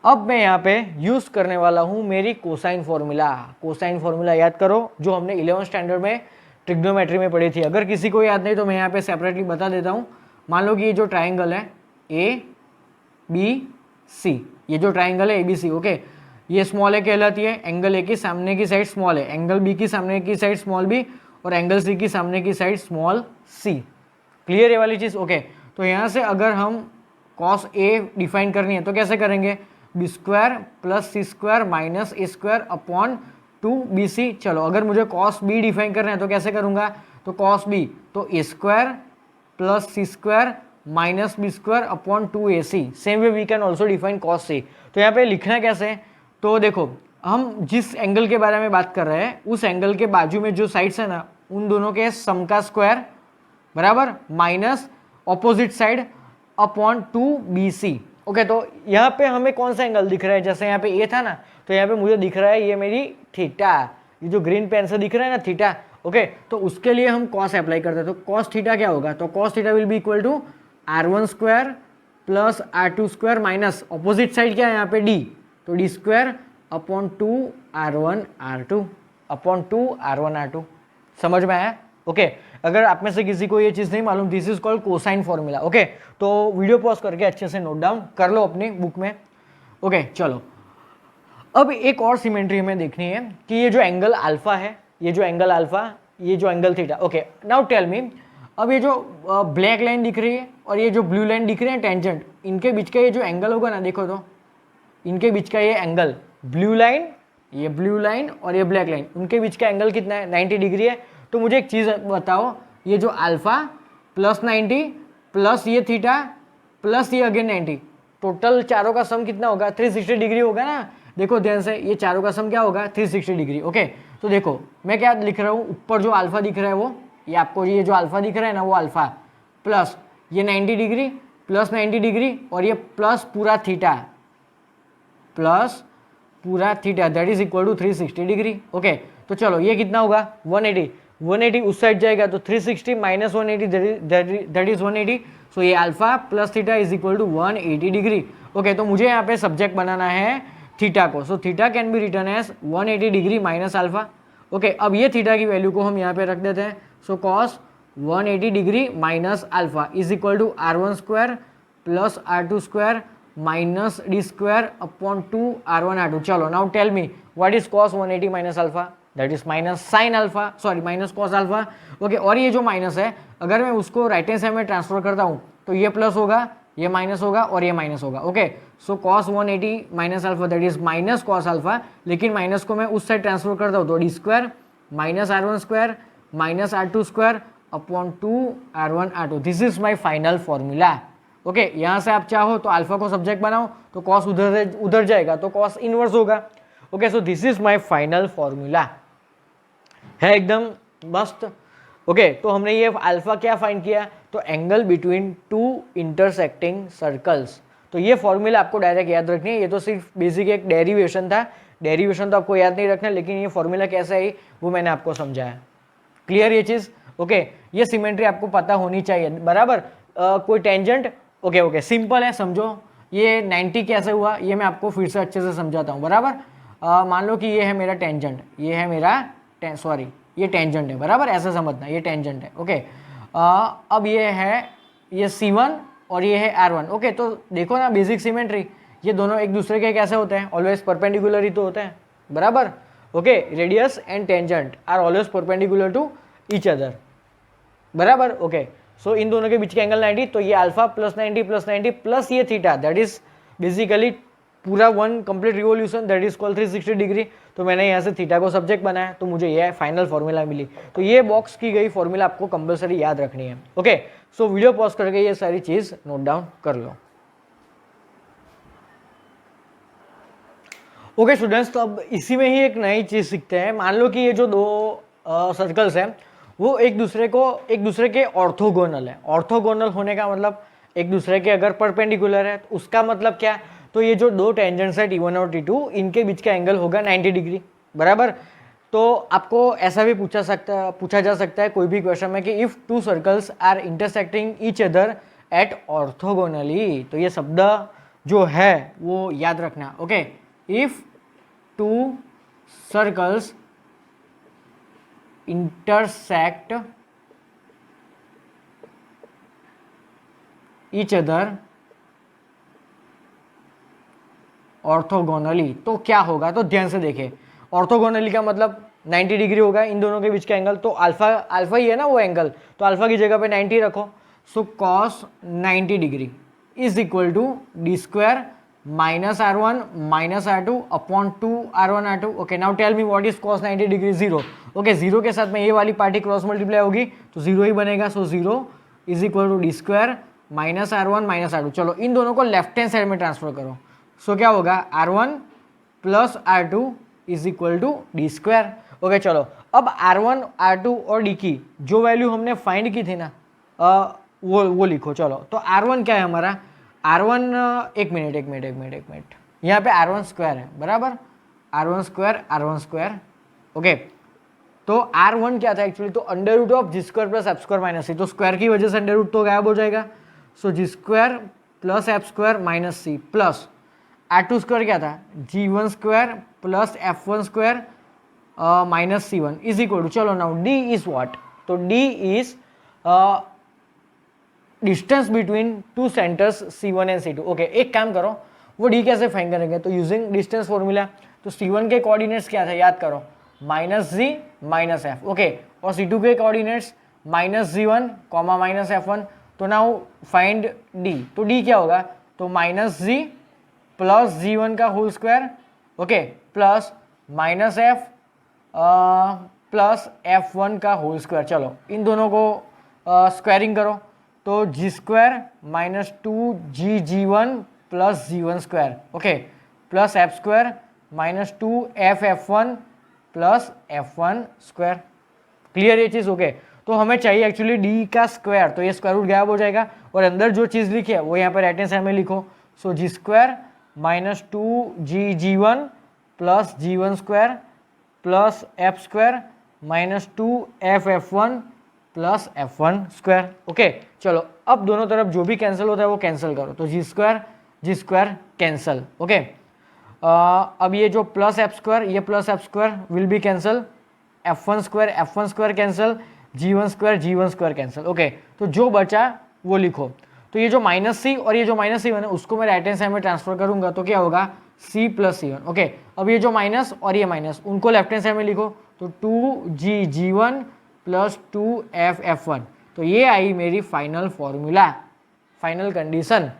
अब मैं यहाँ पे यूज करने वाला हूँ मेरी कोसाइन फॉर्मूला. कोसाइन फॉर्मूला याद करो जो हमने 11th स्टैंडर्ड में ट्रिग्नोमेट्री में पढ़ी थी. अगर किसी को याद नहीं तो मैं यहाँ पे सेपरेटली बता देता हूँ. मान लो कि ये जो ट्राइंगल है ABC, ये जो ट्राइंगल है ABC, ओके, ये स्मॉल ए कहलाती है. एंगल ए की सामने की साइड स्मॉल है, एंगल बी की सामने की साइड स्मॉल बी, और एंगल सी की सामने की साइड स्मॉल सी. क्लियर है वाली चीज़? ओके, तो यहाँ से अगर हम cos A डिफाइन करनी है तो कैसे करेंगे? b² + c² - a² upon 2bc. चलो, अगर मुझे cos B डिफाइन करना है तो कैसे करूँगा? तो cos B तो a² plus c square minus b square upon 2ac। Same way we can also define cos C. तो यहाँ पे लिखना कैसे है, तो देखो हम जिस एंगल के बारे में बात कर रहे हैं उस एंगल के बाजू में जो साइड्स है ना उन दोनों के सम का स्क्वायर बराबर minus opposite side upon 2bc। Okay, तो यहाँ पे हमें कौन सा एंगल दिख रहा है, जैसे यहाँ पे ए था ना, तो यहाँ पे मुझे दिख रहा है ये मेरी थीटा, ये जो ग्रीन पेन से दिख रहा है ना थीटा। ओके, तो उसके लिए हम कॉस अप्लाई करते हैं, तो कॉस थीटा क्या होगा, तो cos theta will be equal to r1 square plus r2 square minus opposite side क्या है यहाँ पे d, तो d square upon 2r1 r2 upon 2r1 r2। समझ में आया? ओके, अगर आप में से किसी को ये चीज़ नहीं मालूम, this is called cosine formula. Okay, तो वीडियो पॉज करके अच्छे से नोट डाउन कर लो अपनी बुक में। ओके, चलो अब एक और सिमेट्री हमें देखनी है कि ये जो एंगल अल्फा है, ये जो एंगल अल्फा, ये जो angle theta. Okay, now tell me, अब ये जो ब्लैक लाइन दिख रही है और ये जो ब्लू लाइन दिख रही है टेंजेंट, इनके बीच का ये जो एंगल होगा ना, देखो तो इनके बीच का ये एंगल, ब्लू लाइन, ये ब्लू लाइन और ये ब्लैक लाइन, उनके बीच का एंगल कितना है, 90 डिग्री है। तो मुझे एक चीज़ बताओ, ये जो अल्फा प्लस 90 प्लस ये थीटा प्लस ये अगेन 90, टोटल चारों का सम कितना होगा, 360 डिग्री होगा ना। देखो ध्यान से, ये चारों का सम क्या होगा, 360 डिग्री। ओके, तो देखो मैं क्या लिख रहा हूँ, ऊपर जो अल्फा दिख रहा है वो, ये आपको ये जो अल्फा दिख रहा है ना वो अल्फा, प्लस ये 90 डिग्री प्लस 90 डिग्री और ये प्लस पूरा थीटा, प्लस पूरा theta, that is equal to 360 degree. Okay, तो चलो ये कितना होगा, 180, 180 उस साइड जाएगा तो 360 माइनस 180 दैट इज 180। सो ये alpha plus theta is equal to 180 degree. Okay, तो मुझे यहाँ पे सब्जेक्ट बनाना है थीटा को, so theta can be written as 180 degree minus alpha. Okay, अब ये थीटा की वैल्यू को हम यहाँ पे रख देते हैं, so cos 180 degree minus alpha is equal to r1 square plus r2 square minus D square upon 2r1 r2। चलो now tell me what is cos 180 minus alpha, that is minus sine alpha, sorry minus cos alpha. Okay, और ये जो माइनस है अगर मैं उसको right hand side में ट्रांसफर करता हूँ तो ये प्लस होगा, ये माइनस होगा और ये माइनस होगा। Okay, so cos 180 minus alpha that is minus cos alpha, लेकिन माइनस को मैं उस साइड ट्रांसफर करता हूँ तो D square minus r1 square minus r2 square upon 2r1 r2। This is my final formula. Okay, यहाँ से आप चाहो तो अल्फा को सब्जेक्ट बनाओ तो कॉस उधर जाएगा तो कॉस इनवर्स होगा। Okay, so this is my final formula, है एकदम मस्त। ओके, तो हमने ये अल्फा क्या फाइंड किया, तो angle between to intersecting circles. तो ये फॉर्मूला आपको डायरेक्ट याद रखनी है, ये तो सिर्फ बेसिक एक डेरिवेशन था, डेरिवेशन तो आपको याद नहीं रखना, लेकिन ये फॉर्मूला कैसे है वो मैंने आपको समझाया। क्लियर ये चीज़? ओके, ये सिमेट्री आपको पता होनी चाहिए बराबर। कोई टेंजेंट, ओके सिंपल है, समझो ये 90 कैसे हुआ ये मैं आपको फिर से अच्छे से समझाता हूँ बराबर। मान लो कि ये है मेरा टेंजेंट, ये है मेरा सॉरी ये टेंजेंट है बराबर, ऐसे समझना ये टेंजेंट है। ओके, अब ये है ये C1 और ये है R1। ओके, तो देखो ना बेसिक सिमेट्री, ये दोनों एक दूसरे के कैसे होते हैं, ऑलवेज परपेंडिकुलर ही तो होते हैं बराबर। Okay, radius and tangent are always perpendicular to each other बराबर। ओके, सो इन दोनों के बीच का एंगल 90, तो ये अल्फा प्लस 90 प्लस ये थीटा दैट इज बेसिकली पूरा one complete revolution that is called 360 degree. तो मैंने यहाँ से थीटा को सब्जेक्ट बनाया तो मुझे ये फाइनल फॉर्मूला मिली। तो ये बॉक्स की गई फॉर्मूला आपको कंपलसरी याद रखनी है। ओके, सो वीडियो पॉज करके ये सारी चीज नोट डाउन कर लो। ओके स्टूडेंट्स, तो अब इसी में ही एक नई चीज सीखते हैं। मान लो कि ये जो दो सर्कल्स हैं वो एक दूसरे के ऑर्थोगोनल है। ऑर्थोगोनल होने का मतलब एक दूसरे के अगर परपेंडिकुलर है तो उसका मतलब क्या, तो ये जो दो टेंजेंट्स है T1 और T2 इनके बीच का एंगल होगा 90 डिग्री बराबर। तो आपको ऐसा भी पूछा जा सकता है कोई भी क्वेश्चन में कि if two circles are intersecting each other at orthogonally, तो ये शब्द जो है वो याद रखना। Okay, if two circles intersect each other orthogonally, तो क्या होगा, तो ध्यान से देखें। ऑर्थोगोनली का मतलब 90 डिग्री होगा इन दोनों के बीच का एंगल, तो अल्फा ही है ना वो एंगल, तो अल्फा की जगह पे 90 रखो। So cos 90 degree is equal to D square minus R1 minus R2 upon 2R1 R2। Okay, now tell me what is cos 90 degree, 0। Okay, 0 के साथ में ये वाली पार्टी क्रॉस मल्टीप्लाई होगी तो 0 ही बनेगा। So 0 is equal to D square minus R1 minus R2। चलो इन दोनों को लेफ्ट हैंड साइड में ट्रांसफर करो। सो क्या होगा R1 plus R2 is equal to D square. Okay चलो अब R1 R2 और D की जो वैल्यू हमने फाइंड की थी ना वो लिखो। चलो तो R1 क्या है हमारा, R1 एक मिनट यहाँ पे R1 स्क्वायर है बराबर, R1 स्क्वायर। ओके तो R1 क्या था एक्चुअली, तो under root of g square plus f square minus c, तो स्क्वायर की वजह से अंडर रूट तो गायब हो जाएगा। So g square plus f square minus c plus R2 square क्या था, G1 square plus F1 square minus C1 is equal to, चलो नाउ D इज व्हाट, तो D is distance between two centres C1 and C2। Okay एक काम करो, वो D कैसे find करेंगे, तो यूजिंग डिस्टेंस फॉर्मूला, तो C1 के कोऑर्डिनेट्स क्या थे याद करो, माइनस जी माइनस एफ। ओके और C2 के coordinates minus G1 comma minus F1। तो नाउ फाइंड D, तो D क्या होगा, तो माइनस जी प्लस G1 का whole square, okay plus minus F plus F1 का होल स्क्वायर। चलो इन दोनों को स्क्वायरिंग करो, तो g square minus 2G1 plus G1 square, okay plus f square minus 2F1 plus F1 square. Clear ये चीज़, ओके तो हमें चाहिए एक्चुअली D का स्क्वायर, तो ये स्क्वायर रूट गायब हो जाएगा और अंदर जो चीज़ लिखी है वो यहाँ पर राइट हैंड साइड में लिखो। So g square minus 2G1 plus G1 square plus f square minus 2F1 plus F1 square. Okay चलो अब दोनों तरफ जो भी कैंसिल होता है वो कैंसिल करो, तो जी स्क्वायर कैंसिल। ओके अब ये जो प्लस एफ स्क्वायर, ये plus f square will be cancel, F1 square cancel, G1 square cancel. Okay तो जो बचा वो लिखो, तो ये जो माइनस सी और ये जो माइनस C1 है उसको मैं राइट हैंड साइड में ट्रांसफर करूंगा, तो क्या होगा C प्लस C1। ओके अब ये जो माइनस और ये माइनस उनको लेफ्ट हैंड साइड में लिखो, तो 2G1 प्लस 2F1। तो ये आई मेरी final formula, final condition.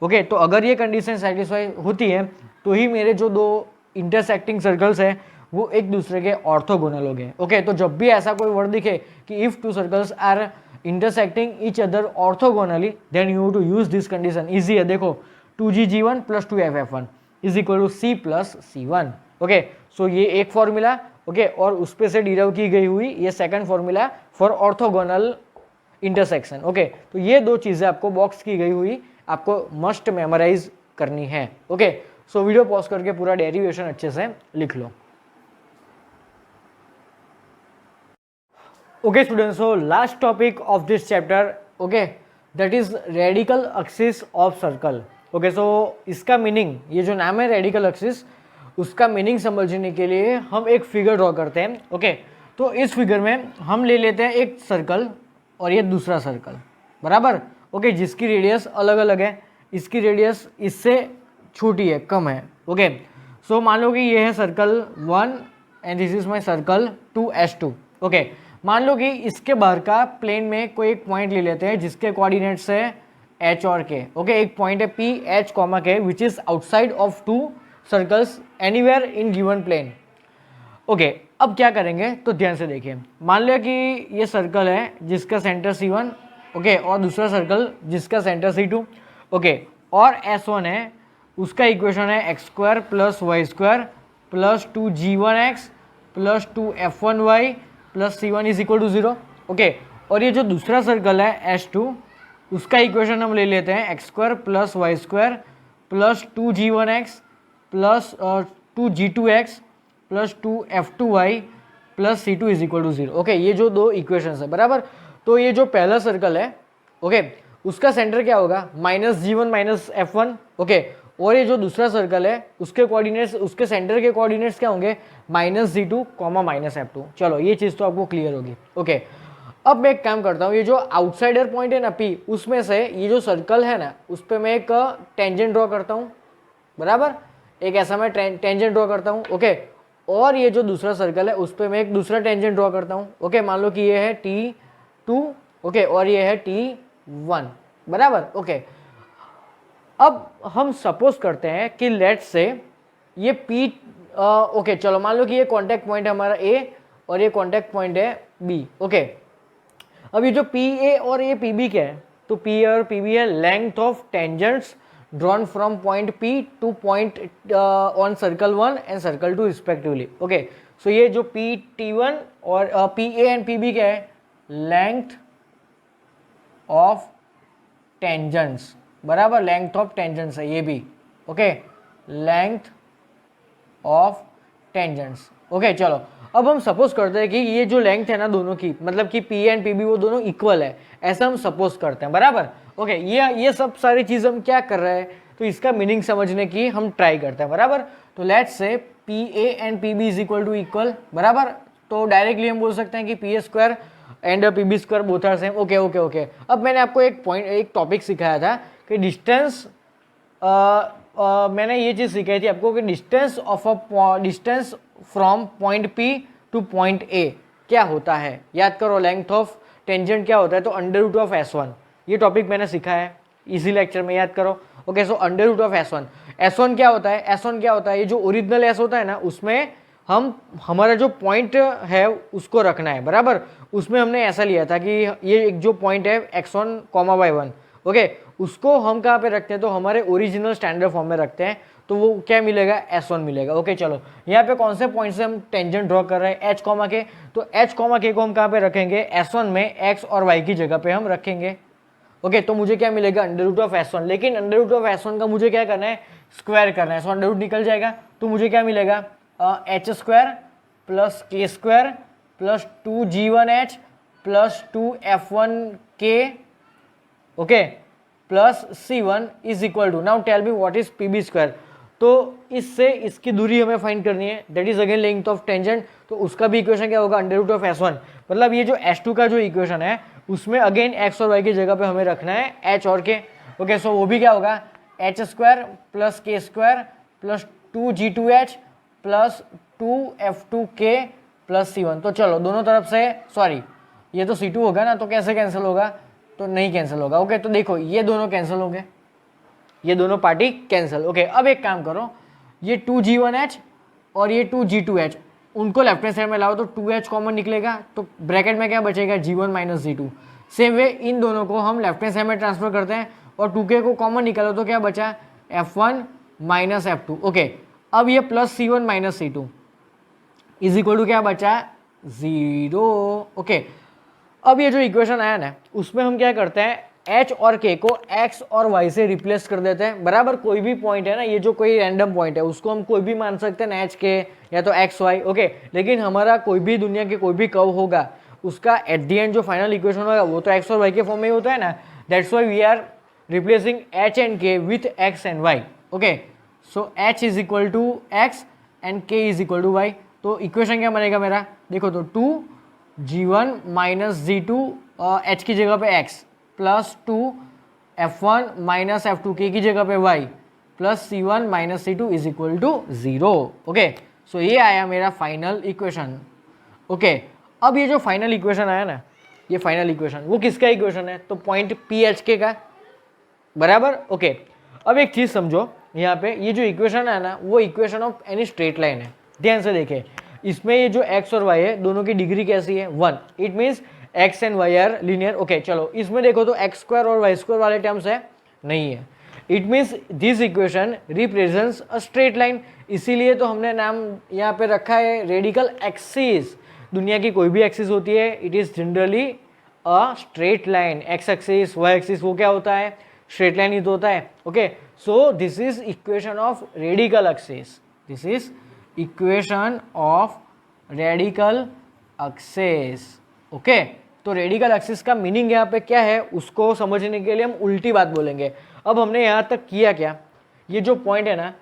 Okay तो अगर ये कंडीशन सेटिस्फाई होती है तो ही मेरे जो दो इंटरसेक्टिंग सर्कल्स है वो एक दूसरे के ऑर्थोगोनल हो गए। ओके तो जब भी ऐसा कोई वर्ड दिखे कि if two circles are intersecting each other orthogonally then you to use this condition. Easy है, देखो 2G1 plus 2F1 is equal to C plus C1। Okay so ये एक फॉर्मूला, ओके और उस पे से डिराइव की गई हुई ये second formula for orthogonal intersection. Okay तो ये दो चीज़ें आपको बॉक्स की गई हुई आपको मस्ट मेमोराइज करनी है। ओके सो वीडियो पॉज करके पूरा डेरिवेशन अच्छे से लिख लो। Okay students, so last topic of this chapter, okay that is radical axis of circle. Okay so इसका मीनिंग, ये जो नाम है रेडिकल एक्सिस, उसका मीनिंग समझने के लिए हम एक फिगर ड्रॉ करते हैं। ओके तो इस फिगर में हम ले लेते हैं एक सर्कल और ये दूसरा सर्कल बराबर, ओके जिसकी रेडियस अलग अलग है, इसकी रेडियस इससे छोटी है, कम है। ओके सो मान लो कि ये है circle 1 and this is my circle 2S2। Okay मान लो कि इसके बाहर का प्लेन में कोई एक पॉइंट ले लेते हैं जिसके कोऑर्डिनेट्स है H और K। ओके एक पॉइंट है P H comma K which is outside of two circles anywhere in given plane. Okay अब क्या करेंगे तो ध्यान से देखिए, मान लिया कि ये सर्कल है जिसका सेंटर C1, ओके और दूसरा सर्कल जिसका सेंटर C2, ओके और S1 है, उसका इक्वेशन है x square plus Y square plus 2G1x plus 2F1y plus C1 is equal to 0। Okay और ये जो दूसरा सर्कल है S2, उसका इक्वेशन हम ले लेते हैं x square plus Y square plus 2G1x plus 2G2x plus 2F2y plus C2 is equal to 0। Okay ये जो दो इक्वेशंस है बराबर, तो ये जो पहला सर्कल है ओके उसका सेंटर क्या होगा minus G1 minus F1। Okay और ये जो दूसरा सर्कल है उसके कोऑर्डिनेट्स, उसके सेंटर के कोऑर्डिनेट्स क्या होंगे minus G2 comma minus F2। चलो ये चीज़ तो आपको क्लियर होगी। ओके अब मैं एक काम करता हूँ, ये जो आउटसाइडर पॉइंट है ना P, उसमें से ये जो सर्कल है ना उस पर मैं एक टेंजेंट ड्रॉ करता हूँ बराबर, एक ऐसा मैं टेंजेंट ड्रॉ करता हूँ। ओके और ये जो दूसरा सर्कल है उस पर मैं एक दूसरा टेंजेंट ड्रॉ करता हूँ। ओके मान लो कि ये है T2 ओके और ये है T1 बराबर। ओके अब हम सपोज करते हैं कि लेट से ये P ओके चलो मान लो कि ये कॉन्टैक्ट पॉइंट है हमारा A और ये कॉन्टैक्ट पॉइंट है B। ओके अब ये जो पी ए और ये पी बी क्या है, तो पी ए और पी बी है length of tangents drawn from point P to point on circle 1 and circle 2 respectively. Okay, so ये जो पी टी वन और P A and P B क्या है, लेंथ ऑफ टेंजेंट्स, बराबर, length of tangents है ये भी। Okay, length of tangents. Okay, चलो अब हम सपोज करते हैं कि ये जो लेंथ है ना दोनों की, मतलब कि पी एंड पी बी वो दोनों इक्वल है, ऐसा हम सपोज करते हैं, बराबर। ओके, ये सब सारी चीज़ हम क्या कर रहे हैं, तो इसका मीनिंग समझने की हम ट्राई करते हैं, बराबर। तो let's say P A and P B is equal to equal, बराबर। तो डायरेक्टली हम बोल सकते हैं कि P A square and P B square both are same. Okay okay okay, अब मैंने आपको एक टॉपिक सिखाया था कि डिस्टेंस, मैंने ये चीज़ सिखाई थी आपको कि distance from point P to point A क्या होता है, याद करो। लेंथ ऑफ टेंजेंट क्या होता है, तो अंडर रूट ऑफ S1, ये टॉपिक मैंने सिखाया है इसी लेक्चर में, याद करो। Okay, so under root of S1 क्या होता है, S1 क्या होता है, ये जो ओरिजिनल S होता है ना, उसमें हमारा जो पॉइंट है उसको रखना है, बराबर। उसमें हमने ऐसा लिया था कि ये एक जो पॉइंट है x1, y1, ओके, उसको हम कहाँ पे रखते हैं, तो हमारे ओरिजिनल स्टैंडर्ड फॉर्म में रखते हैं, तो वो क्या मिलेगा, S1 मिलेगा। ओके, चलो यहाँ पे कौन से पॉइंट से हम टेंजेंट ड्रॉ कर रहे हैं, H, K, तो H, K को हम कहाँ पे रखेंगे, S1 में x और y की जगह पे हम रखेंगे। ओके, तो मुझे क्या मिलेगा, अंडर रूट ऑफ S1, लेकिन अंडर रूट ऑफ S1 का मुझे क्या करना है, स्क्वायर करना है, सो अंडर रूट निकल जाएगा, तो मुझे क्या मिलेगा, h square plus k square plus 2g1h plus 2f1k, okay, plus c1 is equal to, now tell me what is pb square. तो इससे इसकी दूरी हमें फाइंड करनी है, that is again length of tangent, तो उसका भी इक्वेशन क्या होगा, अंडर रूट ऑफ S1, मतलब ये जो S2 का जो इक्वेशन है उसमें अगेन x और y की जगह पे हमें रखना है h और k। ओके, सो वो भी क्या होगा, h square plus k square plus 2g2h plus 2f2k plus c1। तो चलो दोनों तरफ से, सॉरी ये तो c2 होगा ना, तो कैसे कैंसिल होगा, तो नहीं कैंसिल होगा। ओके, तो देखो ये दोनों कैंसिल होंगे, ये दोनों पार्टी कैंसिल। ओके, अब एक काम करो, ये 2g1h और ये 2g2h उनको लेफ्ट हैंड साइड में लाओ, तो 2h कॉमन निकलेगा, तो ब्रैकेट में क्या बचेगा, g1 minus g2। Same way इन दोनों को हम लेफ्ट हैंड साइड में ट्रांसफर करते हैं, और 2k को कॉमन निकालो तो क्या बचा, f1 माइनस f2। ओके, अब ये plus c1 minus c2 is equal to क्या बचा, 0। ओके, अब ये जो इक्वेशन आया ना, उसमें हम क्या करते हैं, h और k को x और y से रिप्लेस कर देते हैं, बराबर। कोई भी पॉइंट है ना, ये जो कोई रैंडम पॉइंट है उसको हम कोई भी मान सकते हैं ना, h k या तो x y। ओके, लेकिन हमारा कोई भी दुनिया के कोई भी कर्व होगा, उसका एट दी एंड जो फाइनल इक्वेशन होगा वो तो x और y के फॉर्म में ही होता है ना, that's why we are replacing h and k with x and y। Okay, so h is equal to x and k is equal to y। तो इक्वेशन क्या बनेगा मेरा, देखो तो 2g1 माइनस g2 h की जगह पे x plus 2f1 minus f2k की जगह पे y plus c1 minus c2 is equal to 0। Okay, so ये आया मेरा फाइनल इक्वेशन। ओके, अब ये जो फाइनल इक्वेशन आया ना, ये फाइनल इक्वेशन वो किसका इक्वेशन है, तो पॉइंट पी एच के का, बराबर। ओके, अब एक चीज़ समझो, यहाँ पे ये जो इक्वेशन है ना, वो equation of any straight line है। ध्यान से देखें, इसमें ये जो x और y है दोनों की डिग्री कैसी है, 1, it means x and y are linear. Okay, चलो इसमें देखो तो x स्क्वायर और y स्क्वायर वाले टर्म्स है, नहीं है, it means this equation represents a straight line, इसीलिए तो हमने नाम यहाँ पे रखा है रेडिकल एक्सिस। दुनिया की कोई भी एक्सिस होती है, it is generally a straight line, x axis y axis वो क्या होता है, स्ट्रेट लाइन ही तो होता है। Okay, so this is equation of radical axis, this is equation of radical axis. Okay, तो रेडिकल एक्सिस का मीनिंग यहाँ पे क्या है उसको समझने के लिए हम उल्टी बात बोलेंगे। अब हमने यहाँ तक किया क्या, ये जो पॉइंट है ना,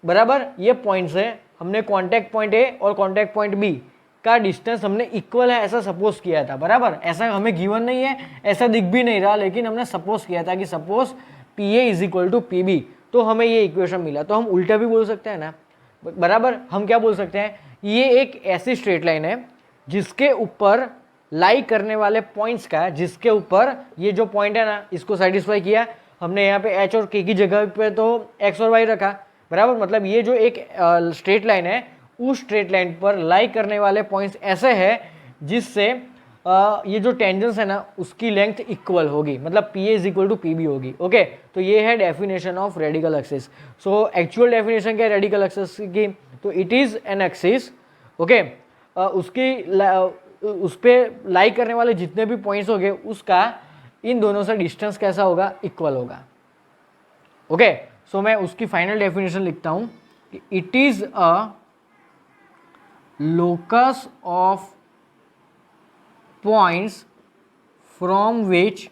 बराबर, ये पॉइंट से हमने कॉन्टैक्ट पॉइंट ए और कॉन्टैक्ट पॉइंट बी का डिस्टेंस हमने इक्वल है ऐसा सपोज किया था, बराबर। ऐसा हमें गिवन नहीं है, ऐसा दिख भी नहीं रहा, लेकिन हमने सपोज किया था कि suppose P A is equal to P B, तो हमें ये इक्वेशन मिला। तो हम उल्टा भी बोल सकते हैं ना, बराबर। हम क्या बोल सकते हैं, ये एक ऐसी स्ट्रेट लाइन है जिसके ऊपर लाई करने वाले पॉइंट्स का, जिसके ऊपर ये जो पॉइंट है ना इसको सेटिस्फाई किया हमने, यहाँ पे h और k की जगह पे तो x और y रखा, बराबर। मतलब ये जो एक स्ट्रेट लाइन है, उस स्ट्रेट लाइन पर लाई करने वाले पॉइंट्स ऐसे हैं जिससे ये जो टेंजेंस है ना उसकी लेंथ इक्वल होगी, मतलब P A is equal to P B होगी। ओके, तो ये है definition of radical axis. So actual definition क्या है रेडिकल एक्सिस की? तो it is an axis, okay, उस पर लाई करने वाले जितने भी पॉइंट्स होंगे उसका इन दोनों से डिस्टेंस कैसा होगा? इक्वल होगा। ओके, सो मैं उसकी फाइनल डेफिनेशन लिखता हूं कि it is a locus of points from which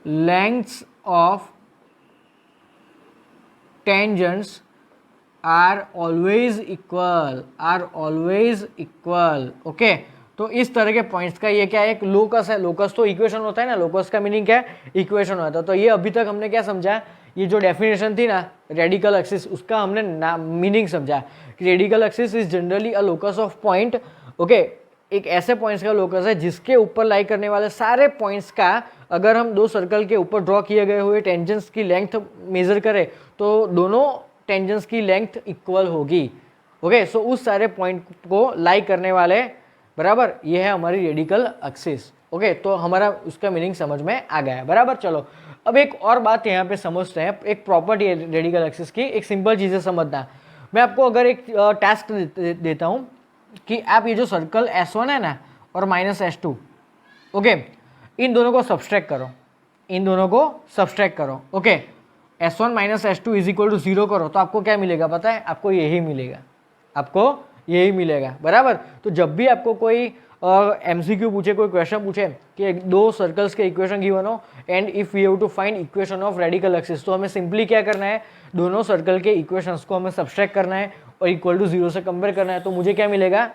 lengths of tangents are always equal, okay. तो इस तरह के पॉइंट्स का ये क्या है? एक लोकस है। लोकस तो इक्वेशन होता है ना, लोकस का मीनिंग क्या है? इक्वेशन होता है। तो ये अभी तक हमने क्या समझा? ये जो डेफिनेशन थी ना रेडिकल एक्सिस, उसका हमने मीनिंग समझा। Radical axis is generally a locus of point, okay, एक ऐसे पॉइंट्स का लोकस है जिसके ऊपर लाई करने वाले सारे पॉइंट्स का अगर हम दो सर्कल के ऊपर ड्रॉ किए गए हुए टेंजेंट्स की लेंथ मेजर करें तो दोनों टेंजेंट्स की लेंथ इक्वल होगी। ओके, सो उस सारे पॉइंट को लाई करने वाले, बराबर, ये है हमारी रेडिकल एक्सिस। ओके, तो हमारा उसका मीनिंग समझ में आ गया है, बराबर। चलो अब एक और बात यहाँ पे समझते हैं, एक प्रॉपर्टी है रेडिकल एक्सिस की, एक सिंपल चीज़ें समझना। मैं आपको अगर एक टास्क देता हूँ कि आप ये जो सर्कल S1 है ना और -S2, ओके, इन दोनों को सब्सट्रैक्ट करो, okay, S1 - S2 is equal to 0 करो तो आपको क्या मिलेगा पता है? आपको यही मिलेगा, बराबर। तो जब भी आपको कोई MCQ पूछे, कोई क्वेश्चन पूछे कि दो सर्कल्स के इक्वेशन गिवन हो and if we have to find equation of radical axis, तो हमें सिंपली क्या करना है? दोनों सर्कल के इक्वेशंस को हमें सब्सट्रैक्ट करना है और इक्वल टू 0 से कंपेयर करना है। तो मुझे क्या मिलेगा?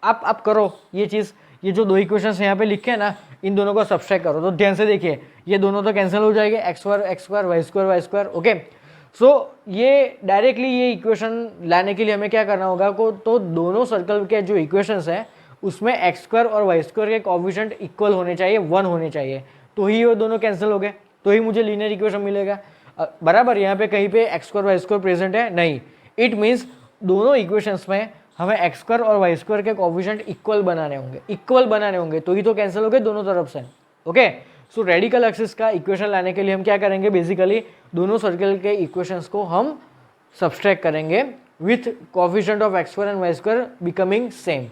आप करो ये चीज़, ये जो दो इक्वेशंस यहाँ पे लिखे हैं ना, इन दोनों को सब्सट्रैक्ट करो। तो ध्यान से देखिए, ये दोनों तो कैंसिल हो जाएंगे, x2 y2, ओके। सो ये डायरेक्टली ये इक्वेशन लाने के लिए हमें क्या करना होगा? तो दोनों सर्कल के जो इक्वेशंस हैं उसमें x2 और y2 के कोएफिशिएंट इक्वल होने चाहिए, 1 होने चाहिए, तो ही वो दोनों कैंसिल हो गए, तो ही मुझे लीनियर इक्वेशन मिलेगा, बराबर। यहाँ पे कहीं पे x2 y2 प्रेजेंट है नहीं, इट मीन्स दोनों इक्वेशंस में हमें x2 और y2 के कोएफिशिएंट इक्वल बनाने होंगे, तो ही तो कैंसिल हो गए दोनों तरफ से। ओके, सो रेडिकल एक्सिस का इक्वेशन लाने के लिए हम क्या करेंगे? बेसिकली दोनों सर्कल के इक्वेशंस को हम सब्सट्रैक्ट करेंगे with coefficient of x2 and y2 becoming same.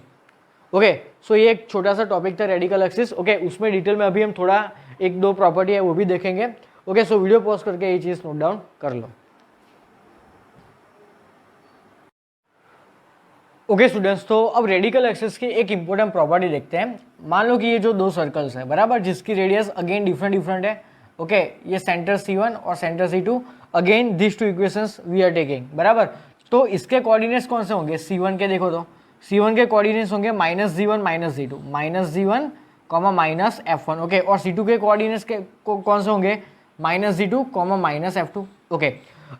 Okay, so ये एक छोटा सा टॉपिक था रेडिकल एक्सिस। ओके, उसमें डिटेल में अभी हम थोड़ा एक दो प्रॉपर्टी है वो भी देखेंगे। ओके, सो वीडियो पॉज करके ये चीज़ नोट डाउन कर लो। ओके स्टूडेंट्स, तो अब रेडिकल एक्सिस की एक इंपॉर्टेंट प्रॉपर्टी देखते हैं। मान लो कि ये जो दो सर्कल्स है, बराबर, जिसकी रेडियस अगेन डिफरेंट है। ओके, ये सेंटर C1 और centre C2, again this two equations we are taking, बराबर। तो इसके कोऑर्डिनेट्स कौन से होंगे? C1 के देखो तो C1 के कोऑर्डिनेट्स होंगे -g1 -g2 -f1, ओके, और C2 के कोऑर्डिनेट्स कौन से होंगे? -g2 -f2, okay.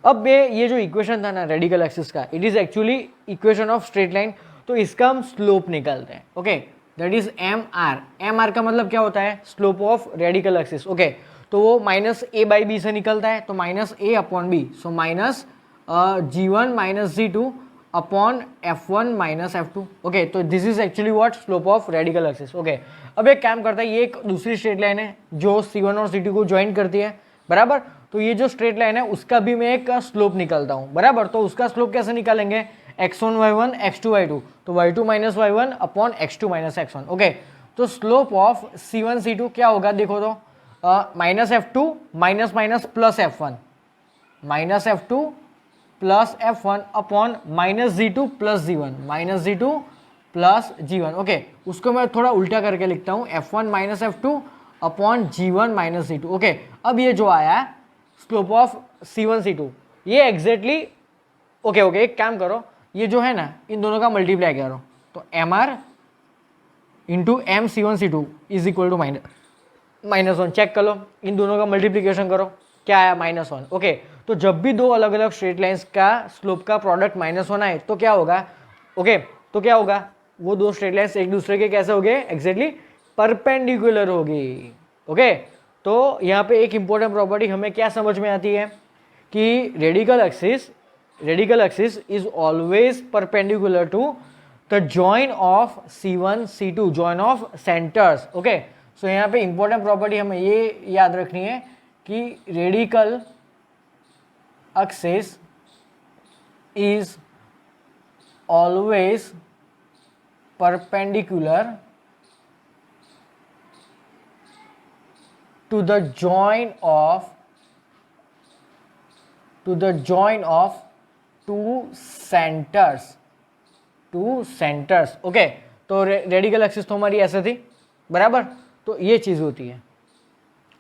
अब ये जो इक्वेशन था ना रेडिकल एक्सिस का, it is actually equation of straight line, तो इसका हम स्लोप निकालते हैं। Okay, that is M R का मतलब क्या होता है? Slope of radical axis. Okay, तो वो -a/b से निकलता है, तो -a/b, so -g1 -g2 upon f1 -f2, okay. तो this is actually what? Slope of radical axis. Okay, अब एक काम करता है, ये एक दूसरी स्ट्रेट लाइन है जो C1 और C2 को ज्वाइन करती है, बराबर। तो ये जो स्ट्रेट लाइन है उसका भी मैं एक स्लोप निकालता हूँ, बराबर। तो उसका स्लोप कैसे निकालेंगे? x1 y1 x2 y2, तो y2 - y1 upon x2 - x1, okay. तो स्लोप ऑफ C1 C2 क्या होगा? देखो तो -f2 minus plus f1, -f2 plus f1 upon -g2 plus g1 plus g1, okay. उसको मैं थोड़ा उल्टा करके लिखता हूँ, f1 - f2 upon g1 - g2, okay. अब ये जो आया स्लोप ऑफ C1 C2, ये एग्जैक्टली, ओके, एक काम करो, ये जो है ना इन दोनों का मल्टीप्लाई करो, तो mr into m C1 C2 is equal to -1, check कर लो, इन दोनों का मल्टीप्लीकेशन करो, क्या आया? -1, ओके। तो जब भी दो अलग अलग स्ट्रेट लाइंस का स्लोप का प्रोडक्ट -1 आए तो क्या होगा? ओके, तो क्या होगा? वो दो स्ट्रेट लाइंस एक दूसरे के कैसे हो गए? एग्जैक्टली परपेंडिकुलर होगी, ओके। तो यहाँ पे एक इंपॉर्टेंट प्रॉपर्टी हमें क्या समझ में आती है कि radical axis is always perpendicular to the join of C1 C2 join of centres. Okay, so यहाँ पे इंपॉर्टेंट प्रॉपर्टी हमें ये याद रखनी है कि radical axis is always perpendicular to the join of two centers। Okay, तो रेडिकल एक्सिस तो हमारी ऐसे थी, बराबर, तो ये चीज होती है।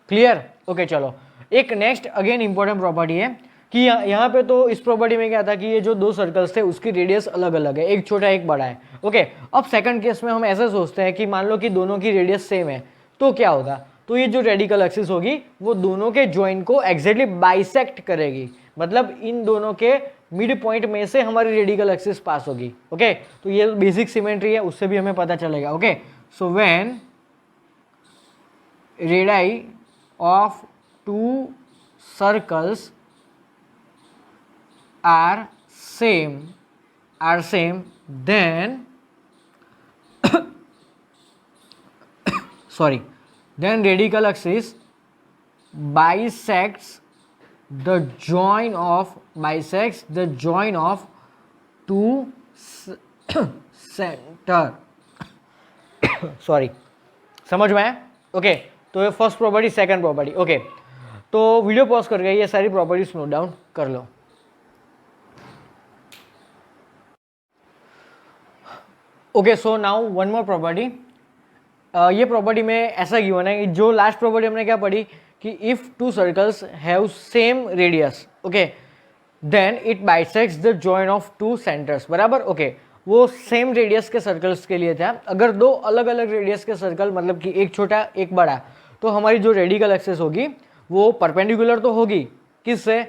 क्लियर? ओके, चलो एक नेक्स्ट अगेन इंपॉर्टेंट प्रॉपर्टी है कि यहाँ पे तो इस प्रॉपर्टी में क्या था कि ये जो दो सर्कल्स थे उसकी रेडियस अलग अलग है, एक छोटा एक बड़ा है। ओके, अब सेकंड केस में हम ऐसे सोचते हैं कि मान लो कि दोनों की रेडियस सेम है, तो क्या होगा, तो ये जो रेडिकल एक्सिस होगी वो दोनों के जॉइंट को एग्जैक्टली बाइसेक्ट करेगी, मतलब इन दोनों के मिड पॉइंट में से हमारी रेडिकल एक्सिस पास होगी। ओके, तो ये बेसिक सिमेट्री है, उससे भी हमें पता चलेगा। Okay, so when radii of two circles are same then then radical axis bisects the join of two center। Sorry, समझ में आया? ओके, तो ये first property, second property. Okay, तो वीडियो पॉज करके ये सारी प्रॉपर्टीज नोट डाउन कर लो। Okay, so now one more property. ये प्रॉपर्टी में ऐसा गिवन है कि जो लास्ट प्रॉपर्टी हमने क्या पढ़ी कि if two circles have same radius, okay, then it bisects the join of two centres, बराबर। ओके, वो सेम रेडियस के सर्कल्स के लिए था। अगर दो अलग अलग रेडियस के सर्कल, मतलब कि एक छोटा एक बड़ा, तो हमारी जो रेडिकल एक्सिस होगी वो परपेंडिकुलर तो होगी, किससे,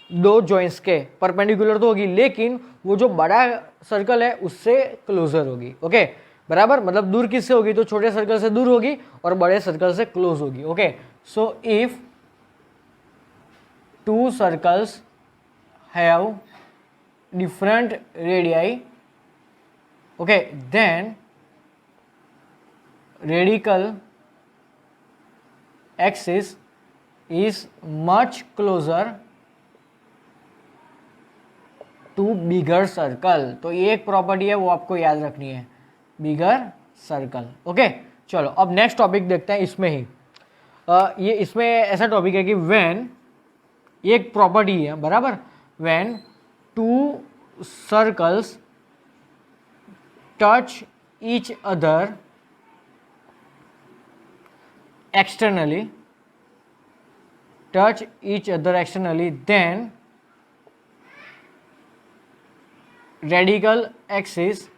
दो जॉइंट्स के परपेंडिकुलर तो होगी, लेकिन वो जो बड़ा सर्कल है उससे क्लोजर होगी। ओके, बराबर, मतलब दूर किससे होगी, तो छोटे सर्कल से दूर होगी और बड़े सर्कल से क्लोज होगी। Okay, so if two circles have different radii, okay, then radical axis is much closer to bigger circle. तो ये एक प्रॉपर्टी है, वो आपको याद रखनी है, बिगर सर्कल। ओके, चलो अब नेक्स्ट टॉपिक देखते हैं इसमें ही। ये इसमें ऐसा टॉपिक है कि व्हेन, ये एक प्रॉपर्टी है, बराबर, when two circles touch each other externally, then radical axis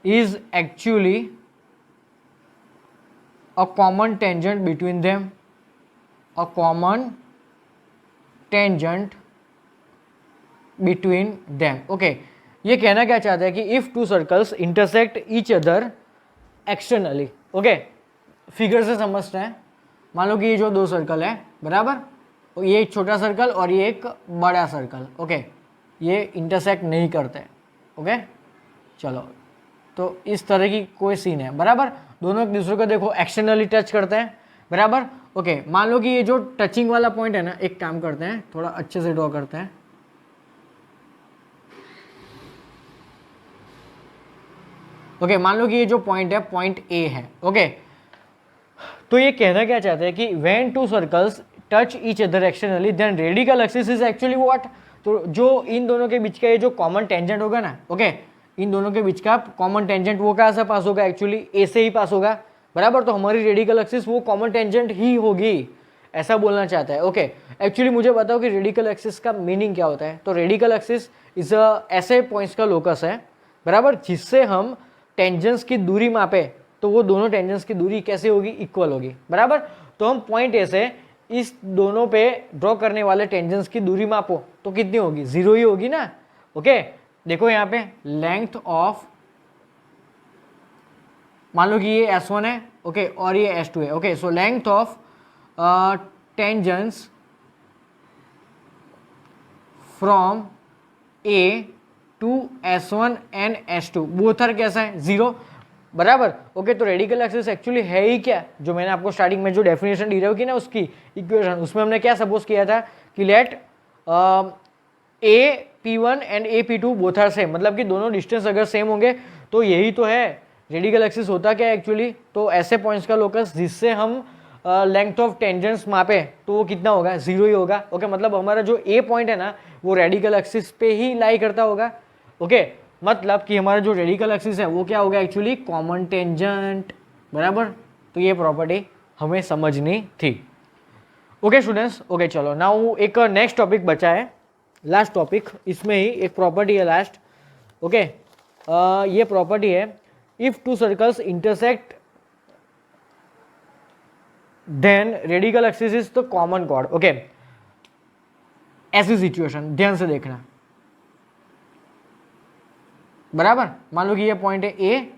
is actually a common tangent between them, okay, ये कहना क्या चाहता है कि if two circles intersect each other externally. Okay, figure से समझते हैं। मान लो कि ये जो दो सर्कल है, बराबर, ये एक छोटा सर्कल और ये एक बड़ा सर्कल। ओके, ये इंटरसेक्ट नहीं करते। ओके, चलो, तो इस तरह की कोई सीन है, बराबर, दोनों एक दूसरे को देखो एक्सटर्नली टच करते हैं, बराबर। ओके, मान लो कि ये जो टचिंग वाला पॉइंट है ना, एक काम करते हैं, थोड़ा अच्छे से ड्रॉ करते हैं। ओके, मान लो कि ये जो पॉइंट है, पॉइंट ए है। ओके, तो ये कहना क्या चाहते हैं कि when two circles touch each other externally then radical axis is actually what, तो जो इन दोनों के बीच का ये जो कॉमन टेंजेंट होगा ना, ओके, इन दोनों के बीच का कॉमन टेंजेंट वो कहाँ से पास होगा, एक्चुअली ए से ही पास होगा, बराबर। तो हमारी रेडिकल एक्सिस वो कॉमन टेंजेंट ही होगी, ऐसा बोलना चाहता है। ओके, एक्चुअली मुझे बताओ कि रेडिकल एक्सिस का मीनिंग क्या होता है। तो रेडिकल एक्सिस इज ऐसे पॉइंट्स का लोकस है, बराबर, जिससे हम टेंजेंट्स की दूरी मापे, तो वो दोनों टेंजेंट्स की दूरी कैसे होगी, इक्वल होगी, बराबर। तो हम पॉइंट ए से इस दोनों पे ड्रॉ करने वाले टेंजेंट्स की दूरी मापो तो कितनी होगी, 0 ही होगी ना। ओके, देखो यहाँ पे लेंथ ऑफ, मान लो कि ये S1 है, ओके, और ये S2 है। Okay, so length of tangents from A 2s1 and s2 both are कैसा है 0 बराबर। ओके तो रेडिकल एक्सिस एक्चुअली है ही क्या, जो मैंने आपको स्टार्टिंग में जो डेफिनेशन डिराइव की ना उसकी इक्वेशन, उसमें हमने क्या सपोज किया था कि let A P1 and A P2 both are same, मतलब कि दोनों डिस्टेंस अगर सेम होंगे तो यही तो है रेडिकल एक्सिस होता क्या है एक्चुअली। तो ऐसे पॉइंट्स का लोकस जिससे हम लेंथ ऑफ टेंजेंट्स मापे तो वो कितना होगा 0 ही होगा। ओके मतलब हमारा जो ए पॉइंट है ना वो रेडिकल एक्सिस पे ही लाई करता होगा। ओके मतलब कि हमारा जो रेडिकल एक्सिस है वो क्या होगा एक्चुअली कॉमन टेंजेंट बराबर। तो ये प्रॉपर्टी हमें समझनी थी। ओके स्टूडेंट्स, ओके चलो नाउ एक नेक्स्ट टॉपिक बचा है, लास्ट टॉपिक, इसमें ही एक प्रॉपर्टी है लास्ट। ओके ये प्रॉपर्टी है if two circles intersect then radical axis is the common chord. Okay ऐसी सिचुएशन ध्यान से देखना बराबर। मान लो कि ये पॉइंट है ए,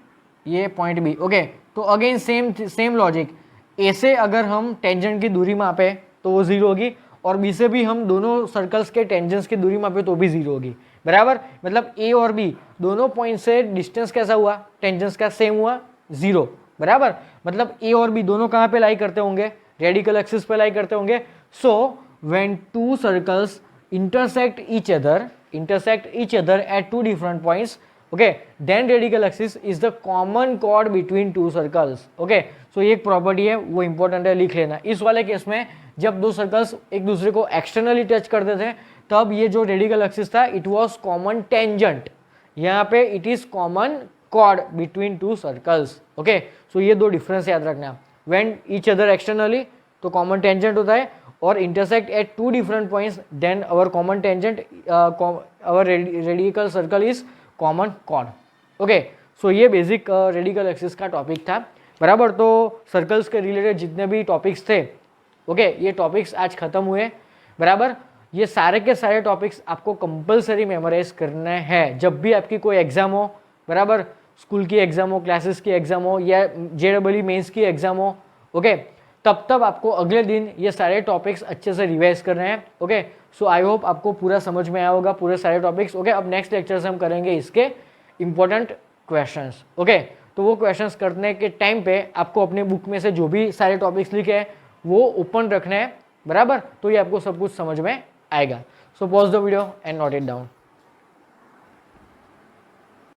ये पॉइंट बी। ओके तो अगेन सेम लॉजिक, ए से अगर हम टेंजेंट की दूरी मापे तो वो 0 होगी और बी से भी हम दोनों सर्कल्स के टेंजेंट्स की दूरी मापे तो भी 0 होगी बराबर। मतलब ए और बी दोनों पॉइंट से डिस्टेंस कैसा हुआ, टेंजेंट्स का सेम हुआ 0 बराबर। मतलब ए और बी दोनों कहाँ पे लाई करते होंगे, रेडिकल एक्सिस पे लाई करते होंगे। So when two circles intersect each other at two different points, okay, then radical axis is the common chord between two circles. okay so ये एक प्रॉपर्टी है वो इंपॉर्टेंट है, लिख लेना। इस वाले केस में जब दो सर्कल्स एक दूसरे को एक्सटर्नली टच करते थे तब ये जो रेडिकल एक्सिस था इट वाज कॉमन टेंजेंट, यहाँ पे it is common chord between two circles. Okay so ये दो डिफरेंस याद रखना। व्हेन ईच अदर एक्सटर्नली तो कॉमन टेंजेंट होता है और intersect at two different points then our common tangent our radical circle is common chord. Okay so ये basic radical axis का टॉपिक था बराबर। तो सर्कल्स के रिलेटेड जितने भी टॉपिक्स थे ओके ये टॉपिक्स आज खत्म हुए बराबर। ये सारे के सारे टॉपिक्स आपको कंपलसरी मेमोराइज करने हैं जब भी आपकी कोई एग्जाम हो बराबर, स्कूल की एग्जाम हो, क्लासेस की एग्जाम हो या JEE मेंस की एग्जाम हो। ओके तब आपको अगले दिन ये सारे टॉपिक्स अच्छे से रिवाइज करने हैं। ओके सो आई होप आपको पूरा समझ में आया होगा पूरे सारे टॉपिक्स। ओके अब नेक्स्ट लेक्चर से हम करेंगे इसके इंपॉर्टेंट क्वेश्चंस। ओके तो वो क्वेश्चंस करने के टाइम पे आपको अपने बुक में से जो भी सारे टॉपिक्स लिखे हैं वो ओपन रखने हैं बराबर, तो ये आपको सब कुछ समझ में आएगा। सो pause the video and note it down.